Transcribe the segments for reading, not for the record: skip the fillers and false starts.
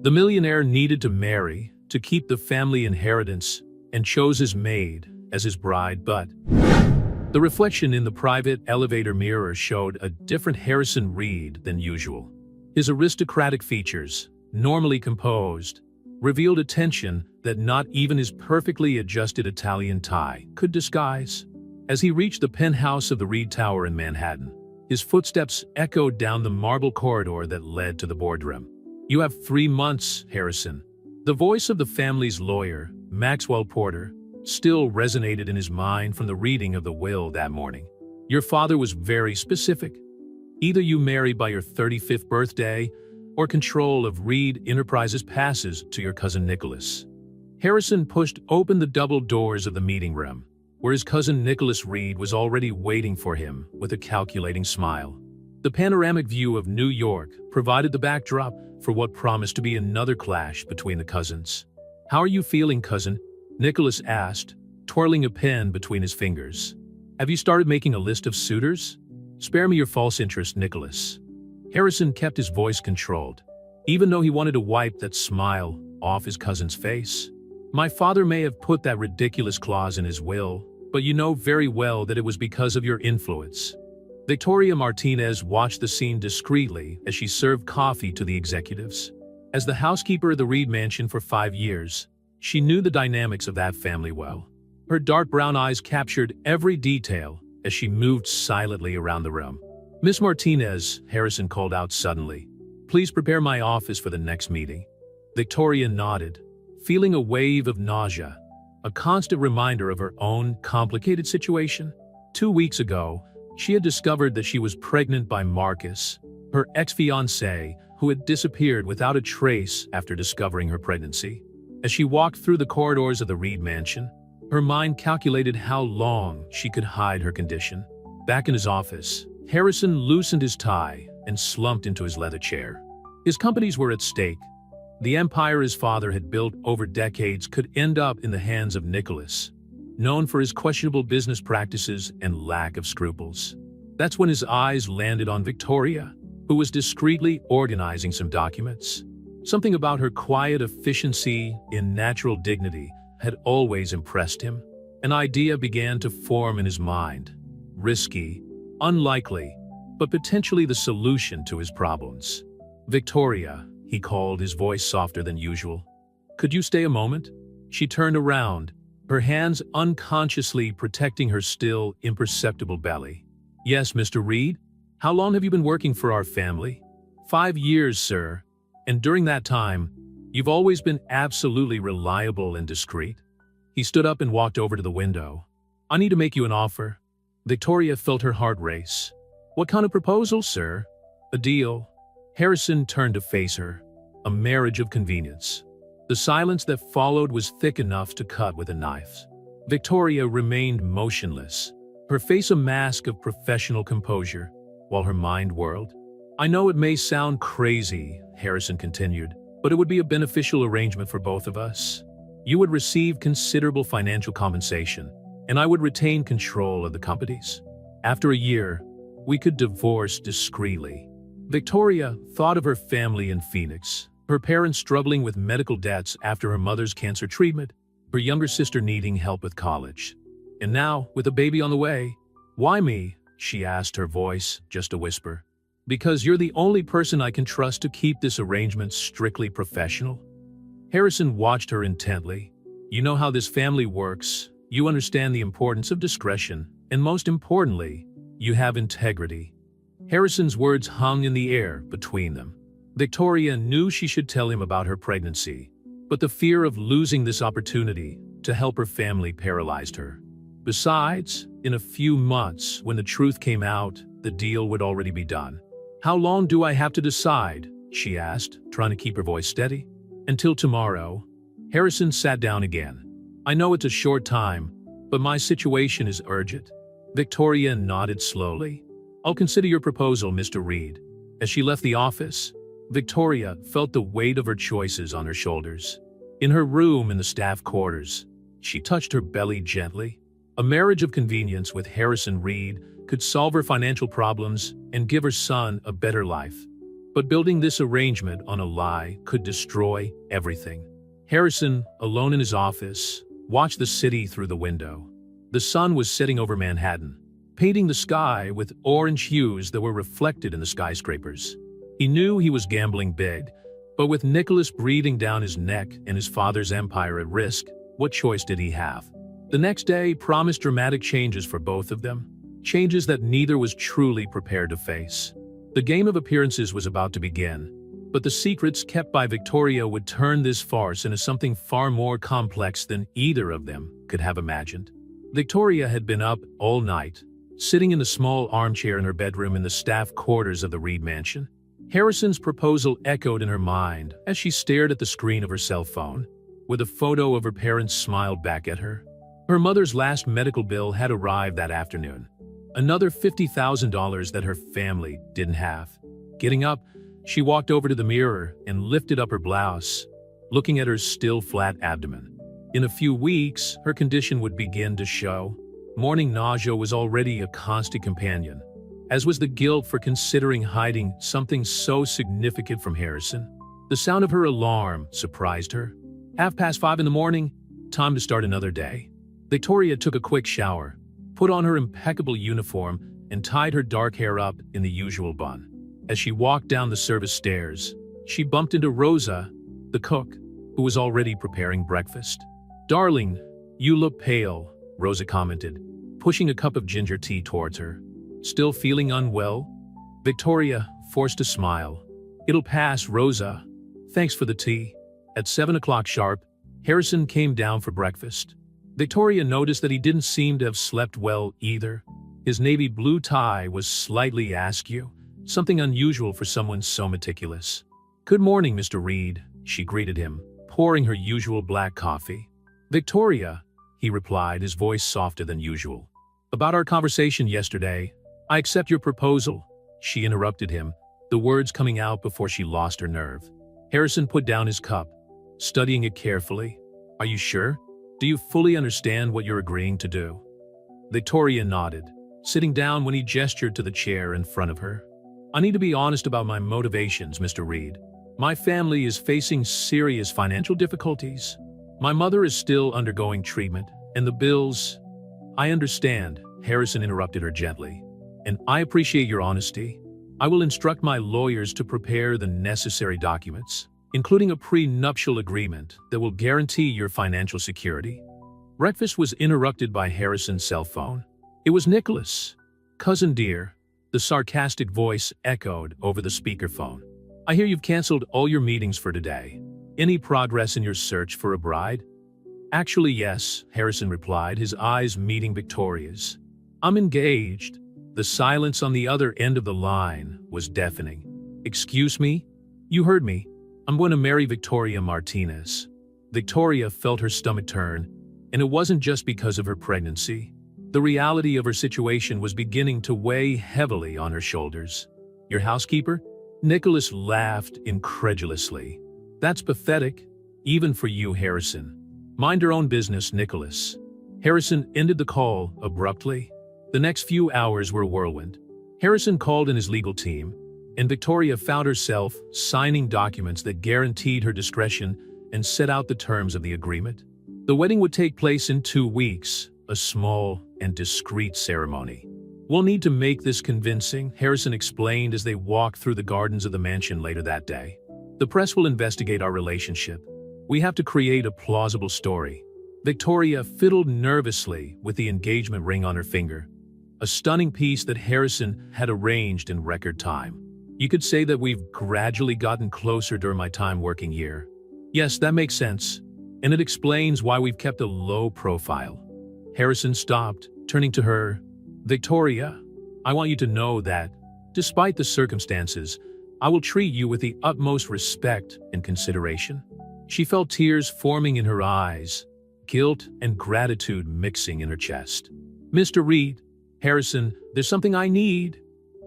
The millionaire needed to marry to keep the family inheritance and chose his maid as his bride, but the reflection in the private elevator mirror showed a different Harrison Reed than usual. His aristocratic features, normally composed, revealed a tension that not even his perfectly adjusted Italian tie could disguise. As he reached the penthouse of the Reed Tower in Manhattan, his footsteps echoed down the marble corridor that led to the boardroom. "You have 3 months, Harrison." The voice of the family's lawyer, Maxwell Porter, still resonated in his mind from the reading of the will that morning. "Your father was very specific. Either you marry by your 35th birthday, or control of Reed Enterprises passes to your cousin Nicholas." Harrison pushed open the double doors of the meeting room, where his cousin Nicholas Reed was already waiting for him with a calculating smile. The panoramic view of New York provided the backdrop for what promised to be another clash between the cousins. "How are you feeling, cousin?" Nicholas asked, twirling a pen between his fingers. "Have you started making a list of suitors?" "Spare me your false interest, Nicholas." Harrison kept his voice controlled, even though he wanted to wipe that smile off his cousin's face. "My father may have put that ridiculous clause in his will, but you know very well that it was because of your influence." Victoria Martinez watched the scene discreetly as she served coffee to the executives. As the housekeeper of the Reed mansion for 5 years, she knew the dynamics of that family well. Her dark brown eyes captured every detail as she moved silently around the room. "Miss Martinez," Harrison called out suddenly, "please prepare my office for the next meeting." Victoria nodded, feeling a wave of nausea, a constant reminder of her own complicated situation. 2 weeks ago, she had discovered that she was pregnant by Marcus, her ex-fiancé, who had disappeared without a trace after discovering her pregnancy. As she walked through the corridors of the Reed mansion, her mind calculated how long she could hide her condition. Back in his office, Harrison loosened his tie and slumped into his leather chair. His companies were at stake. The empire his father had built over decades could end up in the hands of Nicholas, known for his questionable business practices and lack of scruples. That's when his eyes landed on Victoria, who was discreetly organizing some documents. Something about her quiet efficiency and natural dignity had always impressed him. An idea began to form in his mind. Risky, unlikely, but potentially the solution to his problems. "Victoria," he called, his voice softer than usual. "Could you stay a moment?" She turned around, her hands unconsciously protecting her still imperceptible belly. "Yes, Mr. Reed? How long have you been working for our family?" "5 years, sir. And during that time, you've always been absolutely reliable and discreet." He stood up and walked over to the window. "I need to make you an offer." Victoria felt her heart race. "What kind of proposal, sir?" "A deal." Harrison turned to face her. A marriage of convenience. The silence that followed was thick enough to cut with a knife. Victoria remained motionless, her face a mask of professional composure, while her mind whirled. "I know it may sound crazy," Harrison continued, "but it would be a beneficial arrangement for both of us. You would receive considerable financial compensation, and I would retain control of the companies. After a year, we could divorce discreetly." Victoria thought of her family in Phoenix, her parents struggling with medical debts after her mother's cancer treatment, her younger sister needing help with college. And now, with a baby on the way, "Why me?" she asked, her voice just a whisper. "Because you're the only person I can trust to keep this arrangement strictly professional." Harrison watched her intently. "You know how this family works. You understand the importance of discretion, and most importantly, you have integrity." Harrison's words hung in the air between them. Victoria knew she should tell him about her pregnancy, but the fear of losing this opportunity to help her family paralyzed her. Besides, in a few months, when the truth came out, the deal would already be done. "How long do I have to decide?" she asked, trying to keep her voice steady. "Until tomorrow." Harrison sat down again. "I know it's a short time, but my situation is urgent." Victoria nodded slowly. "I'll consider your proposal, Mr. Reed." As she left the office, Victoria felt the weight of her choices on her shoulders. In her room in the staff quarters, she touched her belly gently. A marriage of convenience with Harrison Reed could solve her financial problems and give her son a better life. But building this arrangement on a lie could destroy everything. Harrison, alone in his office, watched the city through the window. The sun was setting over Manhattan, painting the sky with orange hues that were reflected in the skyscrapers. He knew he was gambling big, but with Nicholas breathing down his neck and his father's empire at risk, what choice did he have? The next day promised dramatic changes for both of them, changes that neither was truly prepared to face. The game of appearances was about to begin, but the secrets kept by Victoria would turn this farce into something far more complex than either of them could have imagined. Victoria had been up all night, sitting in the small armchair in her bedroom in the staff quarters of the Reed mansion. Harrison's proposal echoed in her mind as she stared at the screen of her cell phone, where the photo of her parents smiled back at her. Her mother's last medical bill had arrived that afternoon, another $50,000 that her family didn't have. Getting up, she walked over to the mirror and lifted up her blouse, looking at her still flat abdomen. In a few weeks, her condition would begin to show. Morning nausea was already a constant companion, as was the guilt for considering hiding something so significant from Harrison. The sound of her alarm surprised her. 5:30 in the morning, time to start another day. Victoria took a quick shower, put on her impeccable uniform, and tied her dark hair up in the usual bun. As she walked down the service stairs, she bumped into Rosa, the cook, who was already preparing breakfast. "Darling, you look pale," Rosa commented, pushing a cup of ginger tea towards her. "Still feeling unwell?" Victoria forced a smile. "It'll pass, Rosa. Thanks for the tea." At 7 o'clock sharp, Harrison came down for breakfast. Victoria noticed that he didn't seem to have slept well either. His navy blue tie was slightly askew, something unusual for someone so meticulous. "Good morning, Mr. Reed," she greeted him, pouring her usual black coffee. "Victoria," he replied, his voice softer than usual. "About our conversation yesterday, I accept your proposal," she interrupted him, the words coming out before she lost her nerve. Harrison put down his cup, studying it carefully. "Are you sure? Do you fully understand what you're agreeing to do?" Victoria nodded, sitting down when he gestured to the chair in front of her. "I need to be honest about my motivations, Mr. Reed. My family is facing serious financial difficulties. My mother is still undergoing treatment, and the bills—" "I understand," Harrison interrupted her gently, "and I appreciate your honesty. I will instruct my lawyers to prepare the necessary documents, including a prenuptial agreement that will guarantee your financial security." Breakfast was interrupted by Harrison's cell phone. It was Nicholas. "Cousin dear," the sarcastic voice echoed over the speakerphone. "I hear you've canceled all your meetings for today. Any progress in your search for a bride?" "Actually, yes," Harrison replied, his eyes meeting Victoria's. "I'm engaged." The silence on the other end of the line was deafening. "Excuse me? You heard me. I'm going to marry Victoria Martinez." Victoria felt her stomach turn, and it wasn't just because of her pregnancy. The reality of her situation was beginning to weigh heavily on her shoulders. "Your housekeeper?" Nicholas laughed incredulously. "That's pathetic, even for you, Harrison." "Mind your own business, Nicholas." Harrison ended the call abruptly. The next few hours were a whirlwind. Harrison called in his legal team, and Victoria found herself signing documents that guaranteed her discretion and set out the terms of the agreement. The wedding would take place in 2 weeks, a small and discreet ceremony. "We'll need to make this convincing," Harrison explained as they walked through the gardens of the mansion later that day. "The press will investigate our relationship. We have to create a plausible story." Victoria fiddled nervously with the engagement ring on her finger, a stunning piece that Harrison had arranged in record time. "You could say that we've gradually gotten closer during my time working here." "Yes, that makes sense. And it explains why we've kept a low profile." Harrison stopped, turning to her. "Victoria, I want you to know that, despite the circumstances, I will treat you with the utmost respect and consideration." She felt tears forming in her eyes, guilt and gratitude mixing in her chest. "Mr. Reed," "Harrison, there's something I need."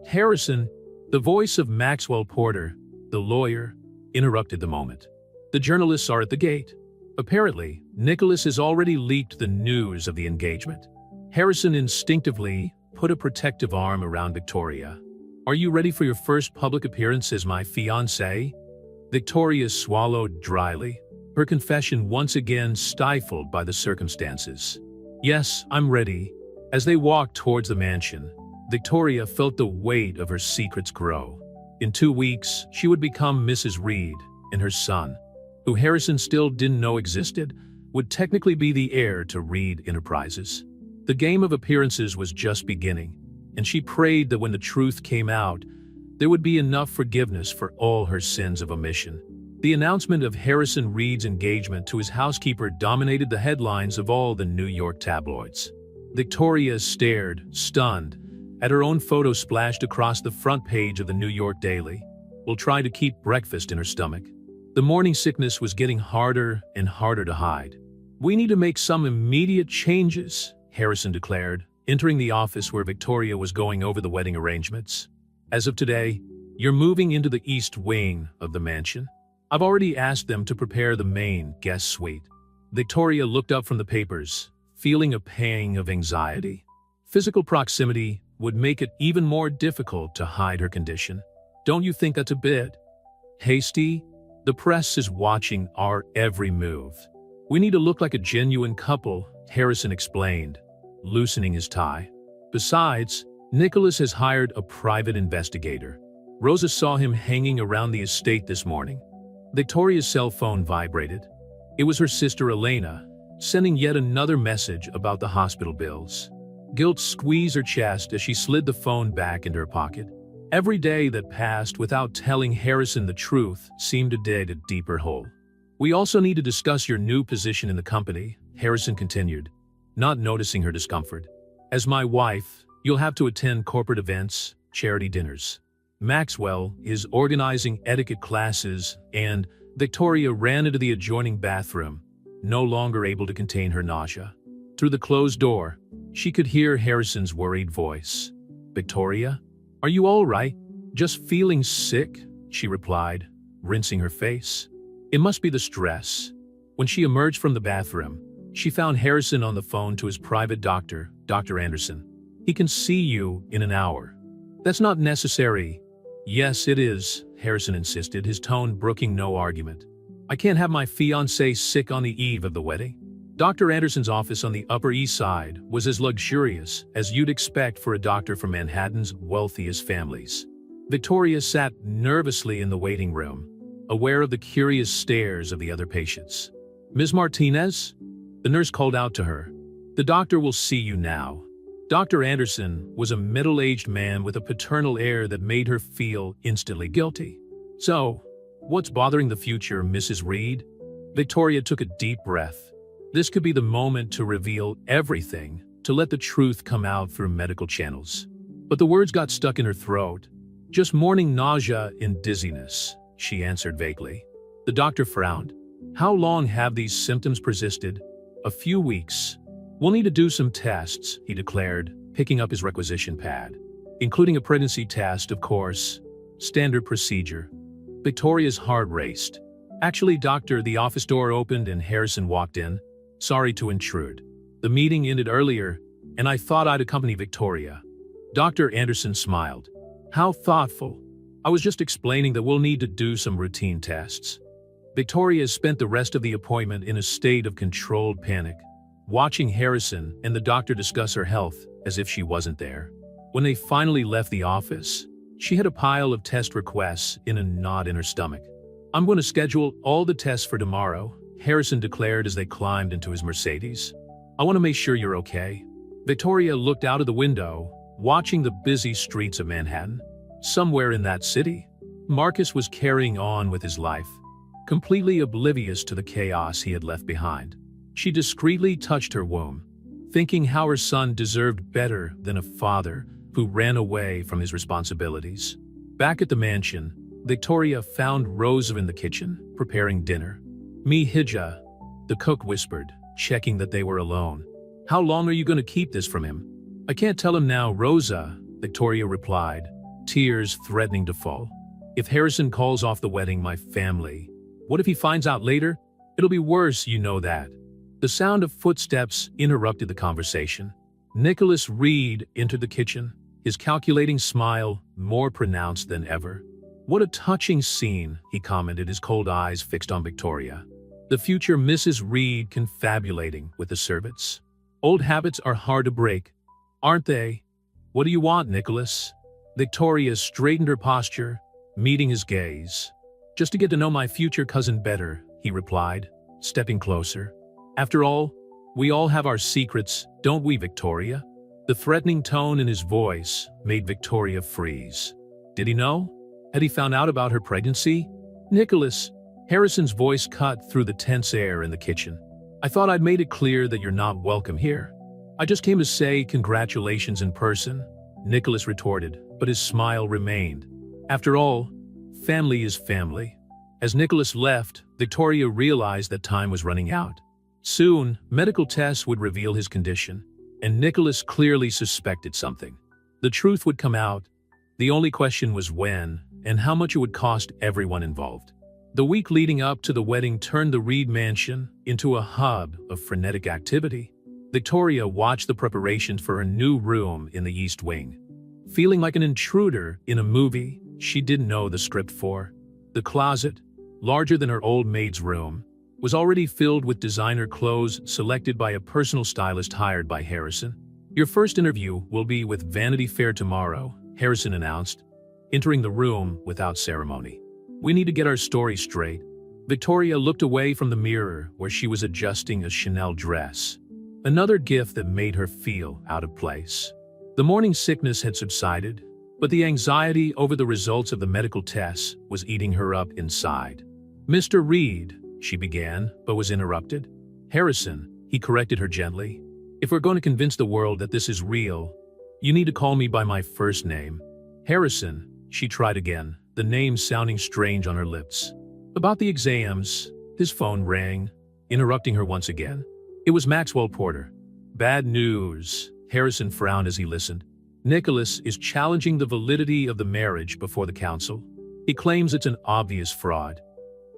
"Harrison," the voice of Maxwell Porter, the lawyer, interrupted the moment. "The journalists are at the gate." Apparently, Nicholas has already leaked the news of the engagement. Harrison instinctively put a protective arm around Victoria. Are you ready for your first public appearance as my fiancé? Victoria swallowed dryly, her confession once again stifled by the circumstances. Yes, I'm ready. As they walked towards the mansion, Victoria felt the weight of her secrets grow. In 2 weeks, she would become Mrs. Reed, and her son, who Harrison still didn't know existed, would technically be the heir to Reed Enterprises. The game of appearances was just beginning, and she prayed that when the truth came out, there would be enough forgiveness for all her sins of omission. The announcement of Harrison Reed's engagement to his housekeeper dominated the headlines of all the New York tabloids. Victoria stared, stunned, at her own photo splashed across the front page of the New York Daily, while trying to keep breakfast in her stomach. The morning sickness was getting harder and harder to hide. "We need to make some immediate changes," Harrison declared, entering the office where Victoria was going over the wedding arrangements. "As of today, you're moving into the east wing of the mansion. I've already asked them to prepare the main guest suite." Victoria looked up from the papers, feeling a pang of anxiety. Physical proximity would make it even more difficult to hide her condition. "Don't you think that's a bit hasty? The press is watching our every move. We need to look like a genuine couple," Harrison explained, loosening his tie. "Besides, Nicholas has hired a private investigator. Rosa saw him hanging around the estate this morning." Victoria's cell phone vibrated. It was her sister Elena, sending yet another message about the hospital bills. Guilt squeezed her chest as she slid the phone back into her pocket. Every day that passed without telling Harrison the truth seemed to dig a deeper hole. "We also need to discuss your new position in the company," Harrison continued, not noticing her discomfort. "As my wife, you'll have to attend corporate events, charity dinners. Maxwell is organizing etiquette classes," and Victoria ran into the adjoining bathroom, no longer able to contain her nausea. Through the closed door, she could hear Harrison's worried voice. "Victoria, are you all right?" "Just feeling sick," she replied, rinsing her face. It must be the stress. When she emerged from the bathroom, she found Harrison on the phone to his private doctor, Dr. Anderson. "He can see you in an hour." "That's not necessary." "Yes, it is," Harrison insisted, his tone brooking no argument. "I can't have my fiancé sick on the eve of the wedding." Dr. Anderson's office on the Upper East Side was as luxurious as you'd expect for a doctor from Manhattan's wealthiest families. Victoria sat nervously in the waiting room, aware of the curious stares of the other patients. "Ms. Martinez?" The nurse called out to her. "The doctor will see you now." Dr. Anderson was a middle-aged man with a paternal air that made her feel instantly guilty. "So, what's bothering the future, Mrs. Reed?" Victoria took a deep breath. This could be the moment to reveal everything, to let the truth come out through medical channels. But the words got stuck in her throat. "Just morning nausea and dizziness," she answered vaguely. The doctor frowned. "How long have these symptoms persisted?" "A few weeks. We'll need to do some tests," he declared, picking up his requisition pad. "Including a pregnancy test, of course. Standard procedure." Victoria's heart raced. "Actually, doctor," the office door opened and Harrison walked in. "Sorry to intrude. The meeting ended earlier, and I thought I'd accompany Victoria." Dr. Anderson smiled. "How thoughtful. I was just explaining that we'll need to do some routine tests." Victoria spent the rest of the appointment in a state of controlled panic, watching Harrison and the doctor discuss her health as if she wasn't there. When they finally left the office, she had a pile of test requests in a knot in her stomach. "I'm going to schedule all the tests for tomorrow," Harrison declared as they climbed into his Mercedes. "I want to make sure you're okay." Victoria looked out of the window, watching the busy streets of Manhattan. Somewhere in that city, Marcus was carrying on with his life, completely oblivious to the chaos he had left behind. She discreetly touched her womb, thinking how her son deserved better than a father who ran away from his responsibilities. Back at the mansion, Victoria found Rosa in the kitchen, preparing dinner. "Mi hija," the cook whispered, checking that they were alone. "How long are you going to keep this from him?" "I can't tell him now, Rosa," Victoria replied, tears threatening to fall. "If Harrison calls off the wedding, my family. What if he finds out later? It'll be worse, you know that." The sound of footsteps interrupted the conversation. Nicholas Reed entered the kitchen, his calculating smile more pronounced than ever. "What a touching scene," he commented, his cold eyes fixed on Victoria. The future Mrs. Reed confabulating with the servants. "Old habits are hard to break, aren't they? What do you want, Nicholas?" Victoria straightened her posture, meeting his gaze. "Just to get to know my future cousin better," he replied, stepping closer. "After all, we all have our secrets, don't we, Victoria?" The threatening tone in his voice made Victoria freeze. Did he know? Had he found out about her pregnancy? "Nicholas," Harrison's voice cut through the tense air in the kitchen. "I thought I'd made it clear that you're not welcome here. I just came to say congratulations in person," Nicholas retorted, but his smile remained. After all, family is family. As Nicholas left, Victoria realized that time was running out. Soon, medical tests would reveal his condition, and Nicholas clearly suspected something. The truth would come out. The only question was when, and how much it would cost everyone involved. The week leading up to the wedding turned the Reed mansion into a hub of frenetic activity. Victoria watched the preparations for her new room in the East Wing. Feeling like an intruder in a movie she didn't know the script for, the closet, larger than her old maid's room, was already filled with designer clothes selected by a personal stylist hired by Harrison. "Your first interview will be with Vanity Fair tomorrow," Harrison announced, entering the room without ceremony. "We need to get our story straight." Victoria looked away from the mirror where she was adjusting a Chanel dress, another gift that made her feel out of place. The morning sickness had subsided, but the anxiety over the results of the medical tests was eating her up inside. "Mr. Reed," she began, but was interrupted. "Harrison," he corrected her gently. "If we're going to convince the world that this is real, you need to call me by my first name." "Harrison," she tried again, the name sounding strange on her lips. "About the exams," his phone rang, interrupting her once again. It was Maxwell Porter. "Bad news," Harrison frowned as he listened. "Nicholas is challenging the validity of the marriage before the council. He claims it's an obvious fraud."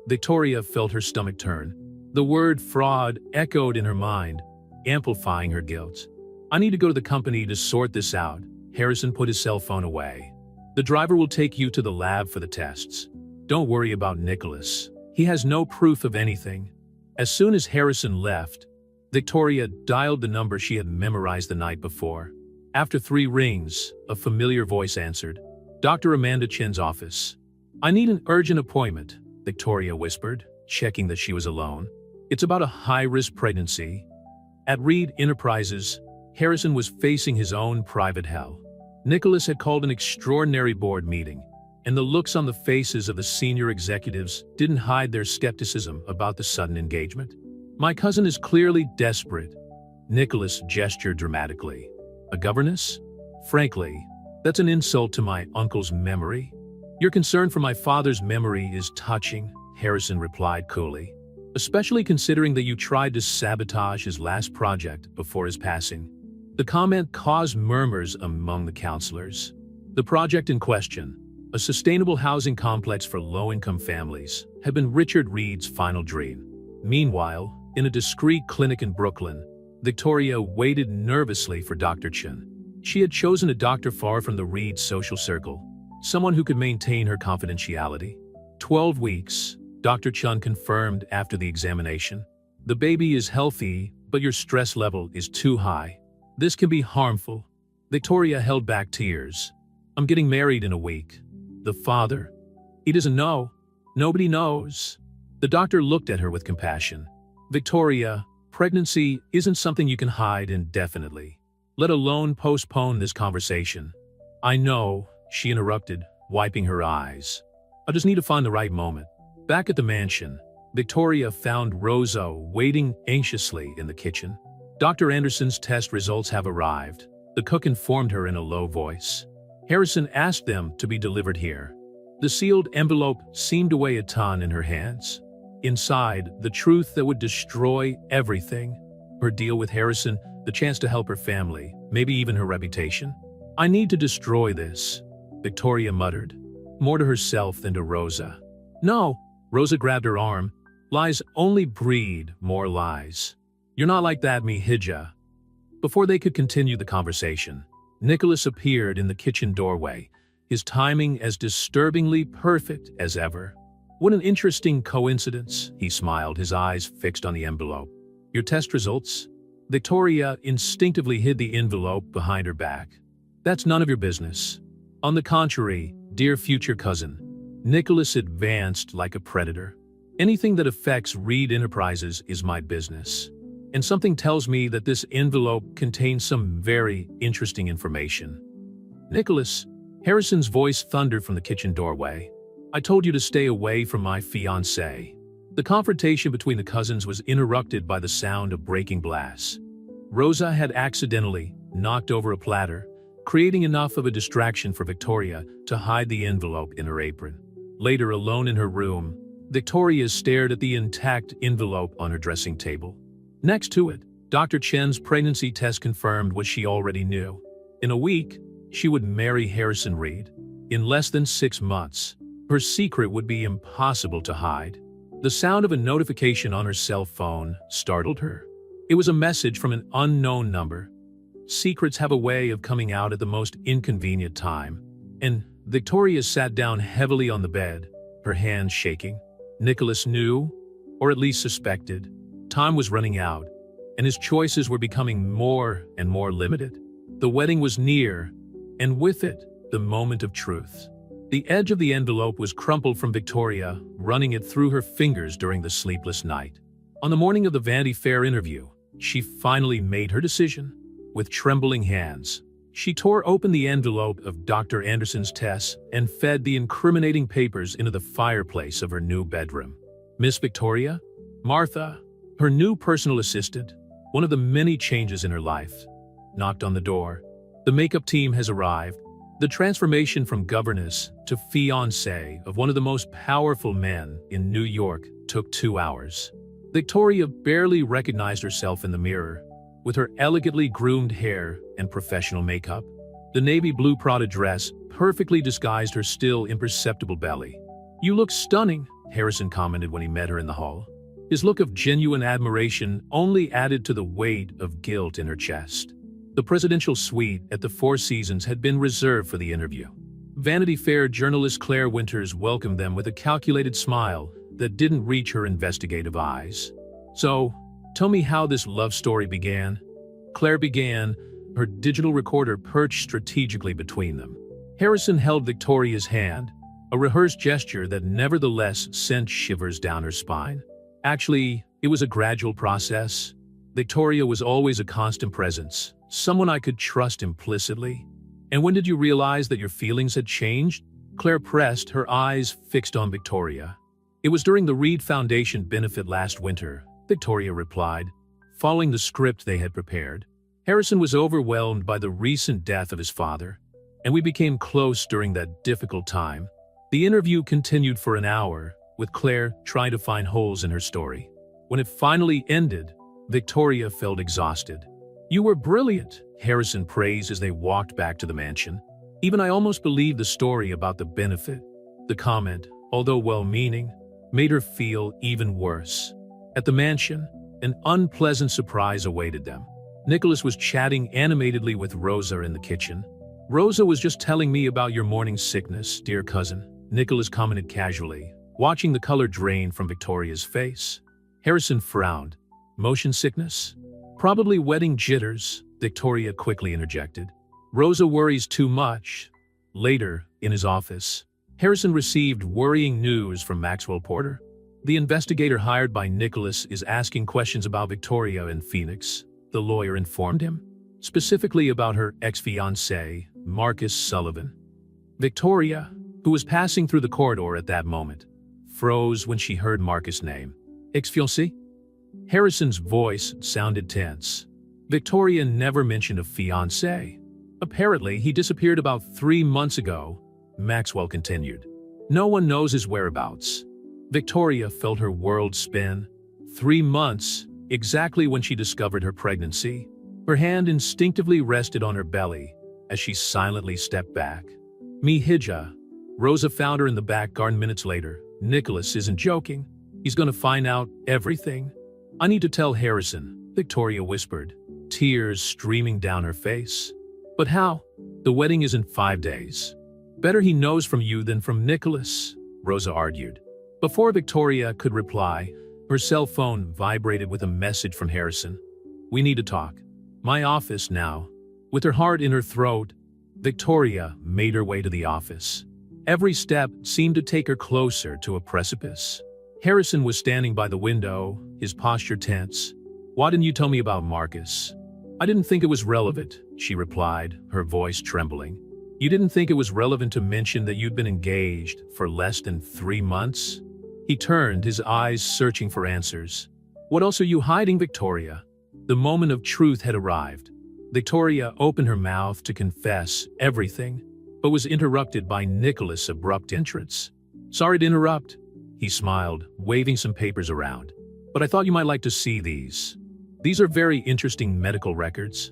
Victoria felt her stomach turn. The word fraud echoed in her mind, amplifying her guilt. "I need to go to the company to sort this out." Harrison put his cell phone away. "The driver will take you to the lab for the tests. Don't worry about Nicholas. He has no proof of anything." As soon as Harrison left, Victoria dialed the number she had memorized the night before. After 3 rings, a familiar voice answered. "Dr. Amanda Chen's office." "I need an urgent appointment," Victoria whispered, checking that she was alone. "It's about a high-risk pregnancy." At Reed Enterprises, Harrison was facing his own private hell. Nicholas had called an extraordinary board meeting, and the looks on the faces of the senior executives didn't hide their skepticism about the sudden engagement. "My cousin is clearly desperate," Nicholas gestured dramatically. "A governess? Frankly, that's an insult to my uncle's memory." "Your concern for my father's memory is touching," Harrison replied coolly, "especially considering that you tried to sabotage his last project before his passing." The comment caused murmurs among the counselors. The project in question, a sustainable housing complex for low-income families, had been Richard Reed's final dream. Meanwhile, in a discreet clinic in Brooklyn, Victoria waited nervously for Dr. Chen. She had chosen a doctor far from the Reed social circle, someone who could maintain her confidentiality. 12 weeks, Dr. Chen confirmed after the examination. "The baby is healthy, but your stress level is too high. This can be harmful." Victoria held back tears. "I'm getting married in a week." "The father? He doesn't know." "Nobody knows." The doctor looked at her with compassion. "Victoria, pregnancy isn't something you can hide indefinitely, let alone postpone this conversation." "I know," she interrupted, wiping her eyes. "I just need to find the right moment." Back at the mansion, Victoria found Rosa waiting anxiously in the kitchen. "Dr. Anderson's test results have arrived," the cook informed her in a low voice. "Harrison asked them to be delivered here." The sealed envelope seemed to weigh a ton in her hands. Inside, the truth that would destroy everything. Her deal with Harrison, the chance to help her family, maybe even her reputation. "I need to destroy this," Victoria muttered, more to herself than to Rosa. "No," Rosa grabbed her arm. "Lies only breed more lies. You're not like that, Mihija." Before they could continue the conversation, Nicholas appeared in the kitchen doorway, his timing as disturbingly perfect as ever. "What an interesting coincidence," he smiled, his eyes fixed on the envelope. "Your test results?" Victoria instinctively hid the envelope behind her back. "That's none of your business." "On the contrary, dear future cousin," Nicholas advanced like a predator. "Anything that affects Reed Enterprises is my business. And something tells me that this envelope contains some very interesting information." "Nicholas," Harrison's voice thundered from the kitchen doorway, "I told you to stay away from my fiancée." The confrontation between the cousins was interrupted by the sound of breaking glass. Rosa had accidentally knocked over a platter, creating enough of a distraction for Victoria to hide the envelope in her apron. Later, alone in her room, Victoria stared at the intact envelope on her dressing table. Next to it, Dr. Chen's pregnancy test confirmed what she already knew. In a week, she would marry Harrison Reed. In less than 6 months, her secret would be impossible to hide. The sound of a notification on her cell phone startled her. It was a message from an unknown number. Secrets have a way of coming out at the most inconvenient time. And Victoria sat down heavily on the bed, her hands shaking. Nicholas knew, or at least suspected, time was running out, and his choices were becoming more and more limited. The wedding was near, and with it, the moment of truth. The edge of the envelope was crumpled from Victoria, running it through her fingers during the sleepless night. On the morning of the Vanity Fair interview, she finally made her decision. With trembling hands, she tore open the envelope of Dr. Anderson's tests and fed the incriminating papers into the fireplace of her new bedroom. Miss Victoria, Martha, her new personal assistant, one of the many changes in her life, knocked on the door. The makeup team has arrived. The transformation from governess to fiancé of one of the most powerful men in New York took 2 hours. Victoria barely recognized herself in the mirror. With her elegantly groomed hair and professional makeup, the navy blue Prada dress perfectly disguised her still imperceptible belly. "You look stunning," Harrison commented when he met her in the hall. His look of genuine admiration only added to the weight of guilt in her chest. The presidential suite at the Four Seasons had been reserved for the interview. Vanity Fair journalist Claire Winters welcomed them with a calculated smile that didn't reach her investigative eyes. "So, tell me how this love story began." Claire began, her digital recorder perched strategically between them. Harrison held Victoria's hand, a rehearsed gesture that nevertheless sent shivers down her spine. "Actually, it was a gradual process. Victoria was always a constant presence, someone I could trust implicitly." "And when did you realize that your feelings had changed?" Claire pressed, her eyes fixed on Victoria. "It was during the Reed Foundation benefit last winter," Victoria replied, following the script they had prepared. "Harrison was overwhelmed by the recent death of his father, and we became close during that difficult time." The interview continued for an hour, with Claire trying to find holes in her story. When it finally ended, Victoria felt exhausted. "You were brilliant," Harrison praised as they walked back to the mansion. "Even I almost believed the story about the benefit." The comment, although well-meaning, made her feel even worse. At the mansion, an unpleasant surprise awaited them. Nicholas was chatting animatedly with Rosa in the kitchen. "Rosa was just telling me about your morning sickness, dear cousin," Nicholas commented casually, watching the color drain from Victoria's face. Harrison frowned. "Motion sickness? Probably wedding jitters," Victoria quickly interjected. "Rosa worries too much." Later, in his office, Harrison received worrying news from Maxwell Porter. The investigator hired by Nicholas is asking questions about Victoria in Phoenix, the lawyer informed him, specifically about her ex-fiancé, Marcus Sullivan. Victoria, who was passing through the corridor at that moment, froze when she heard Marcus' name. "Ex-fiancé?" Harrison's voice sounded tense. Victoria never mentioned a fiancé. "Apparently, he disappeared about 3 months ago," Maxwell continued. "No one knows his whereabouts." Victoria felt her world spin. 3 months, exactly when she discovered her pregnancy. Her hand instinctively rested on her belly as she silently stepped back. "Mi hija." Rosa found her in the back garden minutes later. "Nicholas isn't joking. He's going to find out everything." "I need to tell Harrison," Victoria whispered, tears streaming down her face. "But how?" The wedding is in 5 days. Better he knows from you than from Nicholas, Rosa argued. Before Victoria could reply, her cell phone vibrated with a message from Harrison. We need to talk. My office now. With her heart in her throat, Victoria made her way to the office. Every step seemed to take her closer to a precipice. Harrison was standing by the window, his posture tense. Why didn't you tell me about Marcus? I didn't think it was relevant, she replied, her voice trembling. You didn't think it was relevant to mention that you'd been engaged for less than 3 months? He turned, his eyes searching for answers. What else are you hiding, Victoria? The moment of truth had arrived. Victoria opened her mouth to confess everything, but was interrupted by Nicholas' abrupt entrance. Sorry to interrupt, he smiled, waving some papers around. But I thought you might like to see these. These are very interesting medical records.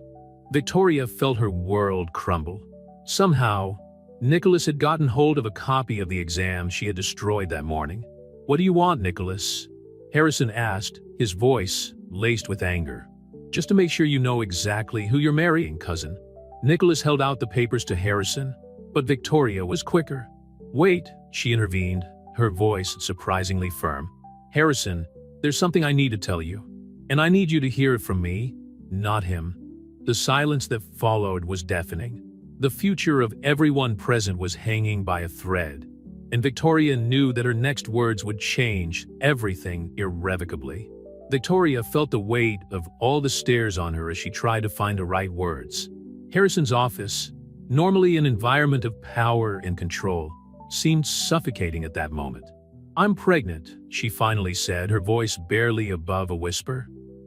Victoria felt her world crumble. Somehow, Nicholas had gotten hold of a copy of the exam she had destroyed that morning. What do you want, Nicholas? Harrison asked, his voice laced with anger. Just to make sure you know exactly who you're marrying, cousin. Nicholas held out the papers to Harrison, but Victoria was quicker. Wait, she intervened, her voice surprisingly firm. Harrison, there's something I need to tell you. And I need you to hear it from me, not him. The silence that followed was deafening. The future of everyone present was hanging by a thread, and Victoria knew that her next words would change everything irrevocably. Victoria felt the weight of all the stares on her as she tried to find the right words. Harrison's office, normally an environment of power and control, seemed suffocating at that moment. I'm pregnant, she finally said, her voice barely above a whisper.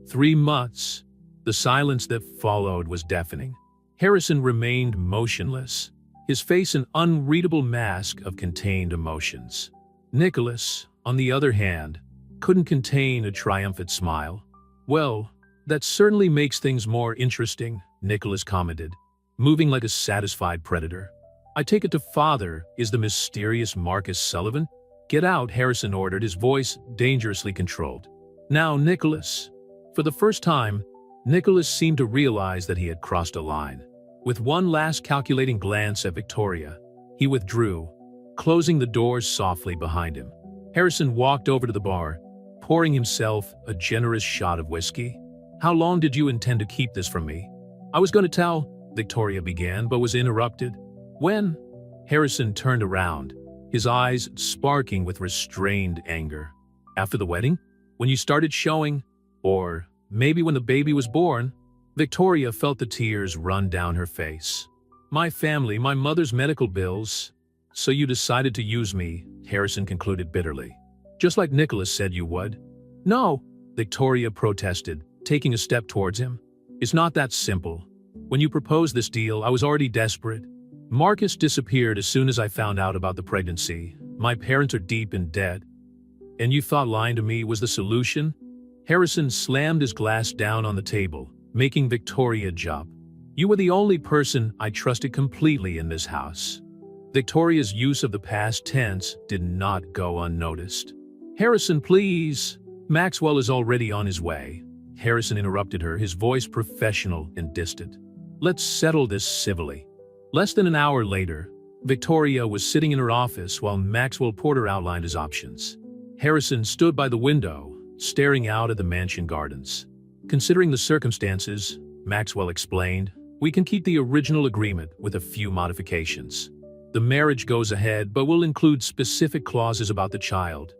3 months. The silence that followed was deafening. Harrison remained motionless, his face an unreadable mask of contained emotions. Nicholas, on the other hand, couldn't contain a triumphant smile. Well, that certainly makes things more interesting, Nicholas commented, moving like a satisfied predator. I take it to father is the mysterious Marcus Sullivan? Get out, Harrison ordered, his voice dangerously controlled. Now, Nicholas. For the first time, Nicholas seemed to realize that he had crossed a line. With one last calculating glance at Victoria, he withdrew, closing the doors softly behind him. Harrison walked over to the bar, pouring himself a generous shot of whiskey. How long did you intend to keep this from me? I was going to tell, Victoria began, but was interrupted. When? Harrison turned around, his eyes sparking with restrained anger. After the wedding? When you started showing? Or maybe when the baby was born? Victoria felt the tears run down her face. My family, my mother's medical bills. So you decided to use me, Harrison concluded bitterly. Just like Nicholas said you would. No, Victoria protested, taking a step towards him. It's not that simple. When you proposed this deal, I was already desperate. Marcus disappeared as soon as I found out about the pregnancy. My parents are deep in debt. And you thought lying to me was the solution? Harrison slammed his glass down on the table, making Victoria jump. You were the only person I trusted completely in this house. Victoria's use of the past tense did not go unnoticed. Harrison, please. Maxwell is already on his way. Harrison interrupted her, his voice professional and distant. Let's settle this civilly. Less than an hour later, Victoria was sitting in her office while Maxwell Porter outlined his options. Harrison stood by the window, staring out at the mansion gardens. Considering the circumstances, Maxwell explained, we can keep the original agreement with a few modifications. The marriage goes ahead, but will include specific clauses about the child.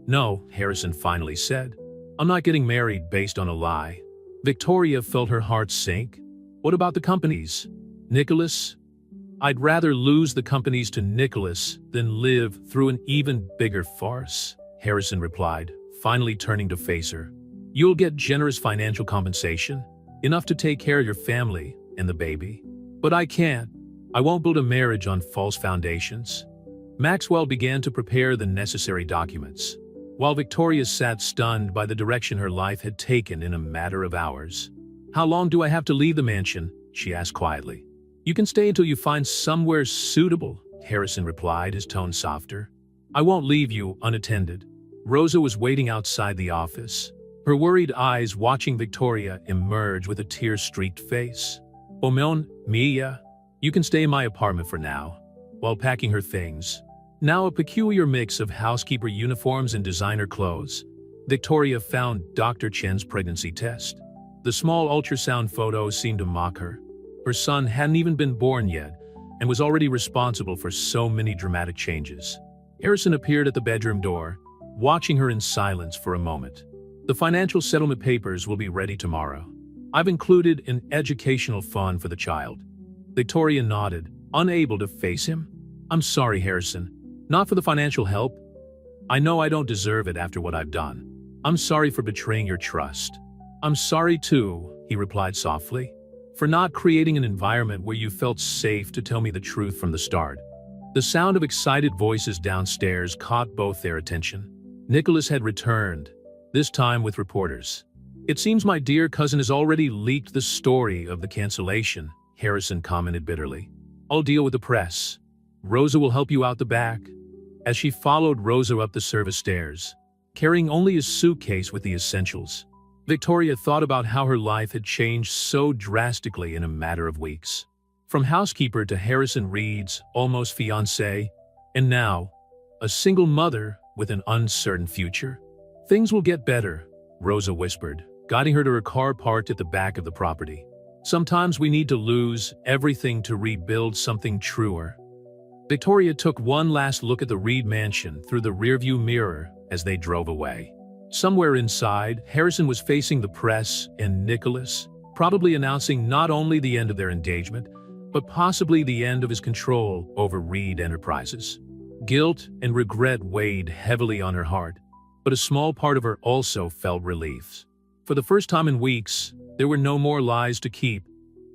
No, Harrison finally said. I'm not getting married based on a lie. Victoria felt her heart sink. What about the companies? Nicholas? I'd rather lose the companies to Nicholas than live through an even bigger farce, Harrison replied, finally turning to face her. You'll get generous financial compensation, enough to take care of your family and the baby. But I can't. I won't build a marriage on false foundations. Maxwell began to prepare the necessary documents, while Victoria sat stunned by the direction her life had taken in a matter of hours. How long do I have to leave the mansion? She asked quietly. You can stay until you find somewhere suitable, Harrison replied, his tone softer. I won't leave you unattended. Rosa was waiting outside the office, her worried eyes watching Victoria emerge with a tear-streaked face. Oh mon, Mia. You can stay in my apartment for now. While packing her things, now a peculiar mix of housekeeper uniforms and designer clothes, Victoria found Dr. Chen's pregnancy test. The small ultrasound photos seemed to mock her. Her son hadn't even been born yet and was already responsible for so many dramatic changes. Harrison appeared at the bedroom door, watching her in silence for a moment. The financial settlement papers will be ready tomorrow. I've included an educational fund for the child. Victoria nodded, unable to face him. I'm sorry, Harrison. Not for the financial help. I know I don't deserve it after what I've done. I'm sorry for betraying your trust. I'm sorry too, he replied softly, for not creating an environment where you felt safe to tell me the truth from the start. The sound of excited voices downstairs caught both their attention. Nicholas had returned, this time with reporters. It seems my dear cousin has already leaked the story of the cancellation, Harrison commented bitterly. I'll deal with the press. Rosa will help you out the back. As she followed Rosa up the service stairs, carrying only a suitcase with the essentials, Victoria thought about how her life had changed so drastically in a matter of weeks. From housekeeper to Harrison Reed's almost fiancé, and now, a single mother with an uncertain future. Things will get better, Rosa whispered, guiding her to her car parked at the back of the property. Sometimes we need to lose everything to rebuild something truer. Victoria took one last look at the Reed mansion through the rearview mirror as they drove away. Somewhere inside, Harrison was facing the press and Nicholas, probably announcing not only the end of their engagement, but possibly the end of his control over Reed Enterprises. Guilt and regret weighed heavily on her heart, but a small part of her also felt relief. For the first time in weeks, there were no more lies to keep,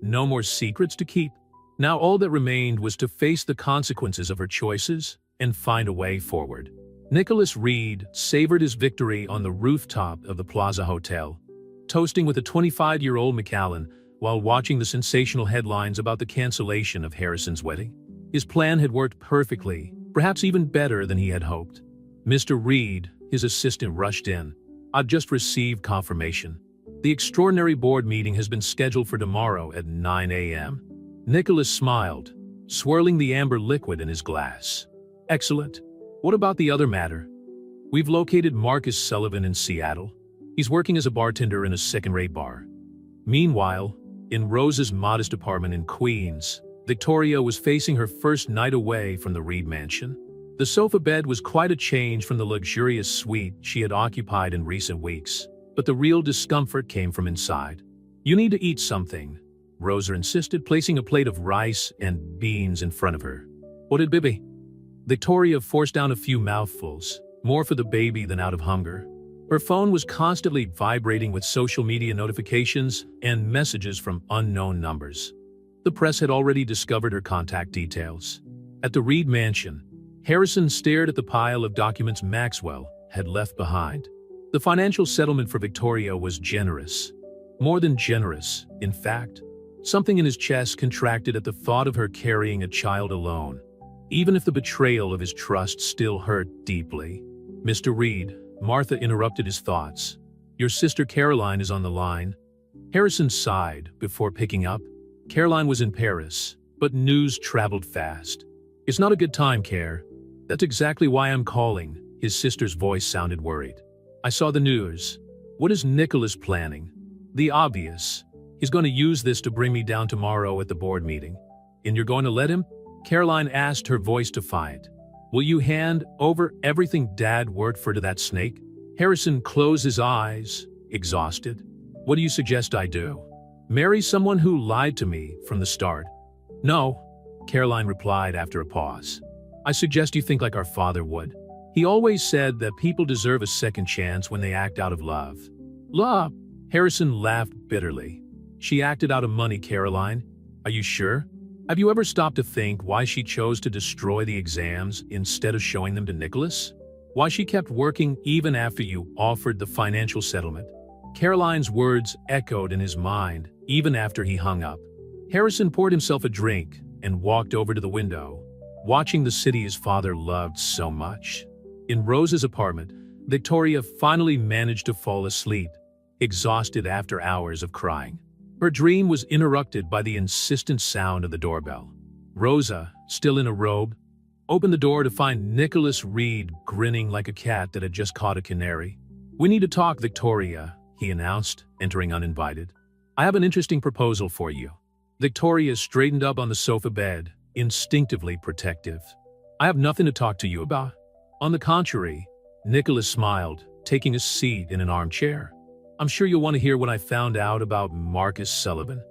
no more secrets to keep. Now all that remained was to face the consequences of her choices and find a way forward. Nicholas Reed savored his victory on the rooftop of the Plaza Hotel, toasting with a 25-year-old McAllen while watching the sensational headlines about the cancellation of Harrison's wedding. His plan had worked perfectly, perhaps even better than he had hoped. Mr. Reed, his assistant, rushed in. I've just received confirmation. The extraordinary board meeting has been scheduled for tomorrow at 9 a.m. Nicholas smiled, swirling the amber liquid in his glass. Excellent. What about the other matter? We've located Marcus Sullivan in Seattle. He's working as a bartender in a second-rate bar. Meanwhile, in Rosa's modest apartment in Queens, Victoria was facing her first night away from the Reed mansion. The sofa bed was quite a change from the luxurious suite she had occupied in recent weeks, but the real discomfort came from inside. You need to eat something, Rosa insisted, placing a plate of rice and beans in front of her. What did Bibi? Victoria forced down a few mouthfuls, more for the baby than out of hunger. Her phone was constantly vibrating with social media notifications and messages from unknown numbers. The press had already discovered her contact details. At the Reed mansion, Harrison stared at the pile of documents Maxwell had left behind. The financial settlement for Victoria was generous. More than generous, in fact. Something in his chest contracted at the thought of her carrying a child alone, even if the betrayal of his trust still hurt deeply. Mr. Reed, Martha interrupted his thoughts. Your sister Caroline is on the line. Harrison sighed before picking up. Caroline was in Paris, but news traveled fast. It's not a good time, Care. That's exactly why I'm calling. His sister's voice sounded worried. I saw the news. What is Nicholas planning? The obvious. He's going to use this to bring me down tomorrow at the board meeting. And you're going to let him? Caroline asked, her voice defiant. Will you hand over everything Dad worked for to that snake? Harrison closed his eyes, exhausted. What do you suggest I do? Marry someone who lied to me from the start? No, Caroline replied after a pause. I suggest you think like our father would. He always said that people deserve a second chance when they act out of love. Love? Harrison laughed bitterly. She acted out of money, Caroline. Are you sure? Have you ever stopped to think why she chose to destroy the exams instead of showing them to Nicholas? Why she kept working even after you offered the financial settlement? Caroline's words echoed in his mind even after he hung up. Harrison poured himself a drink and walked over to the window, watching the city his father loved so much. In Rosa's apartment, Victoria finally managed to fall asleep, exhausted after hours of crying. Her dream was interrupted by the insistent sound of the doorbell. Rosa, still in a robe, opened the door to find Nicholas Reed grinning like a cat that had just caught a canary. "We need to talk, Victoria," he announced, entering uninvited. "I have an interesting proposal for you." Victoria straightened up on the sofa bed, instinctively protective. "I have nothing to talk to you about." On the contrary, Nicholas smiled, taking a seat in an armchair. "I'm sure you'll want to hear what I found out about Marcus Sullivan."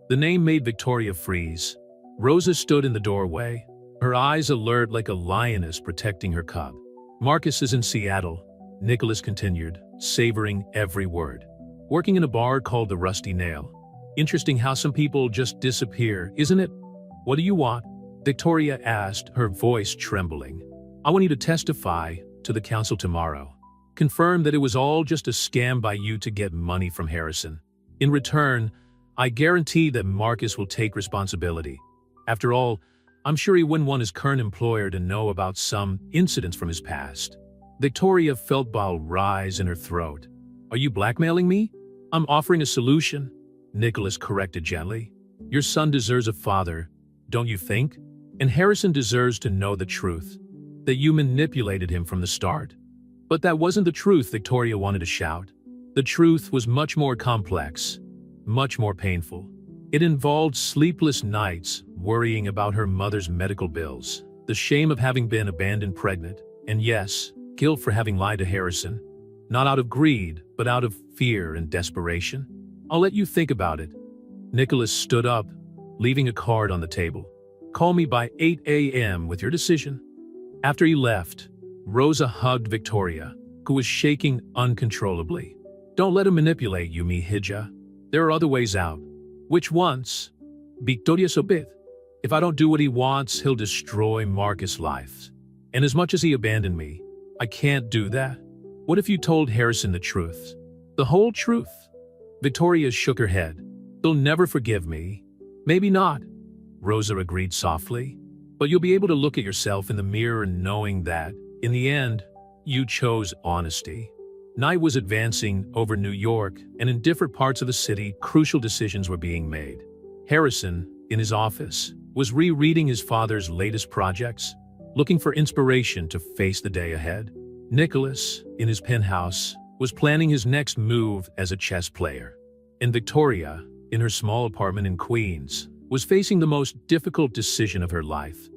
The name made Victoria freeze. Rosa stood in the doorway, her eyes alert like a lioness protecting her cub. "Marcus is in Seattle," Nicholas continued, savoring every word. "Working in a bar called the Rusty Nail. Interesting how some people just disappear, isn't it?" "What do you want?" Victoria asked, her voice trembling. "I want you to testify to the council tomorrow. Confirm that it was all just a scam by you to get money from Harrison. In return, I guarantee that Marcus will take responsibility. After all, I'm sure he wouldn't want his current employer to know about some incidents from his past." Victoria felt bile rise in her throat. "Are you blackmailing me?" "I'm offering a solution," Nicholas corrected gently. "Your son deserves a father, don't you think? And Harrison deserves to know the truth, that you manipulated him from the start." But that wasn't the truth, Victoria wanted to shout. The truth was much more complex, much more painful. It involved sleepless nights, worrying about her mother's medical bills, the shame of having been abandoned pregnant, and yes, guilt for having lied to Harrison. Not out of greed, but out of fear and desperation. "I'll let you think about it." Nicholas stood up, leaving a card on the table. "Call me by 8 a.m. with your decision." After he left, Rosa hugged Victoria, who was shaking uncontrollably. "Don't let him manipulate you, mi hija. There are other ways out." "Which ones?" Victoria sobit. "If I don't do what he wants, he'll destroy Marcus' life. And as much as he abandoned me, I can't do that." "What if you told Harrison the truth? The whole truth?" Victoria shook her head. "He'll never forgive me." "Maybe not," Rosa agreed softly. "But you'll be able to look at yourself in the mirror knowing that, in the end, you chose honesty." Night was advancing over New York, and in different parts of the city, crucial decisions were being made. Harrison, in his office, was rereading his father's latest projects, looking for inspiration to face the day ahead. Nicholas, in his penthouse, was planning his next move as a chess player. And Victoria, in her small apartment in Queens, was facing the most difficult decision of her life: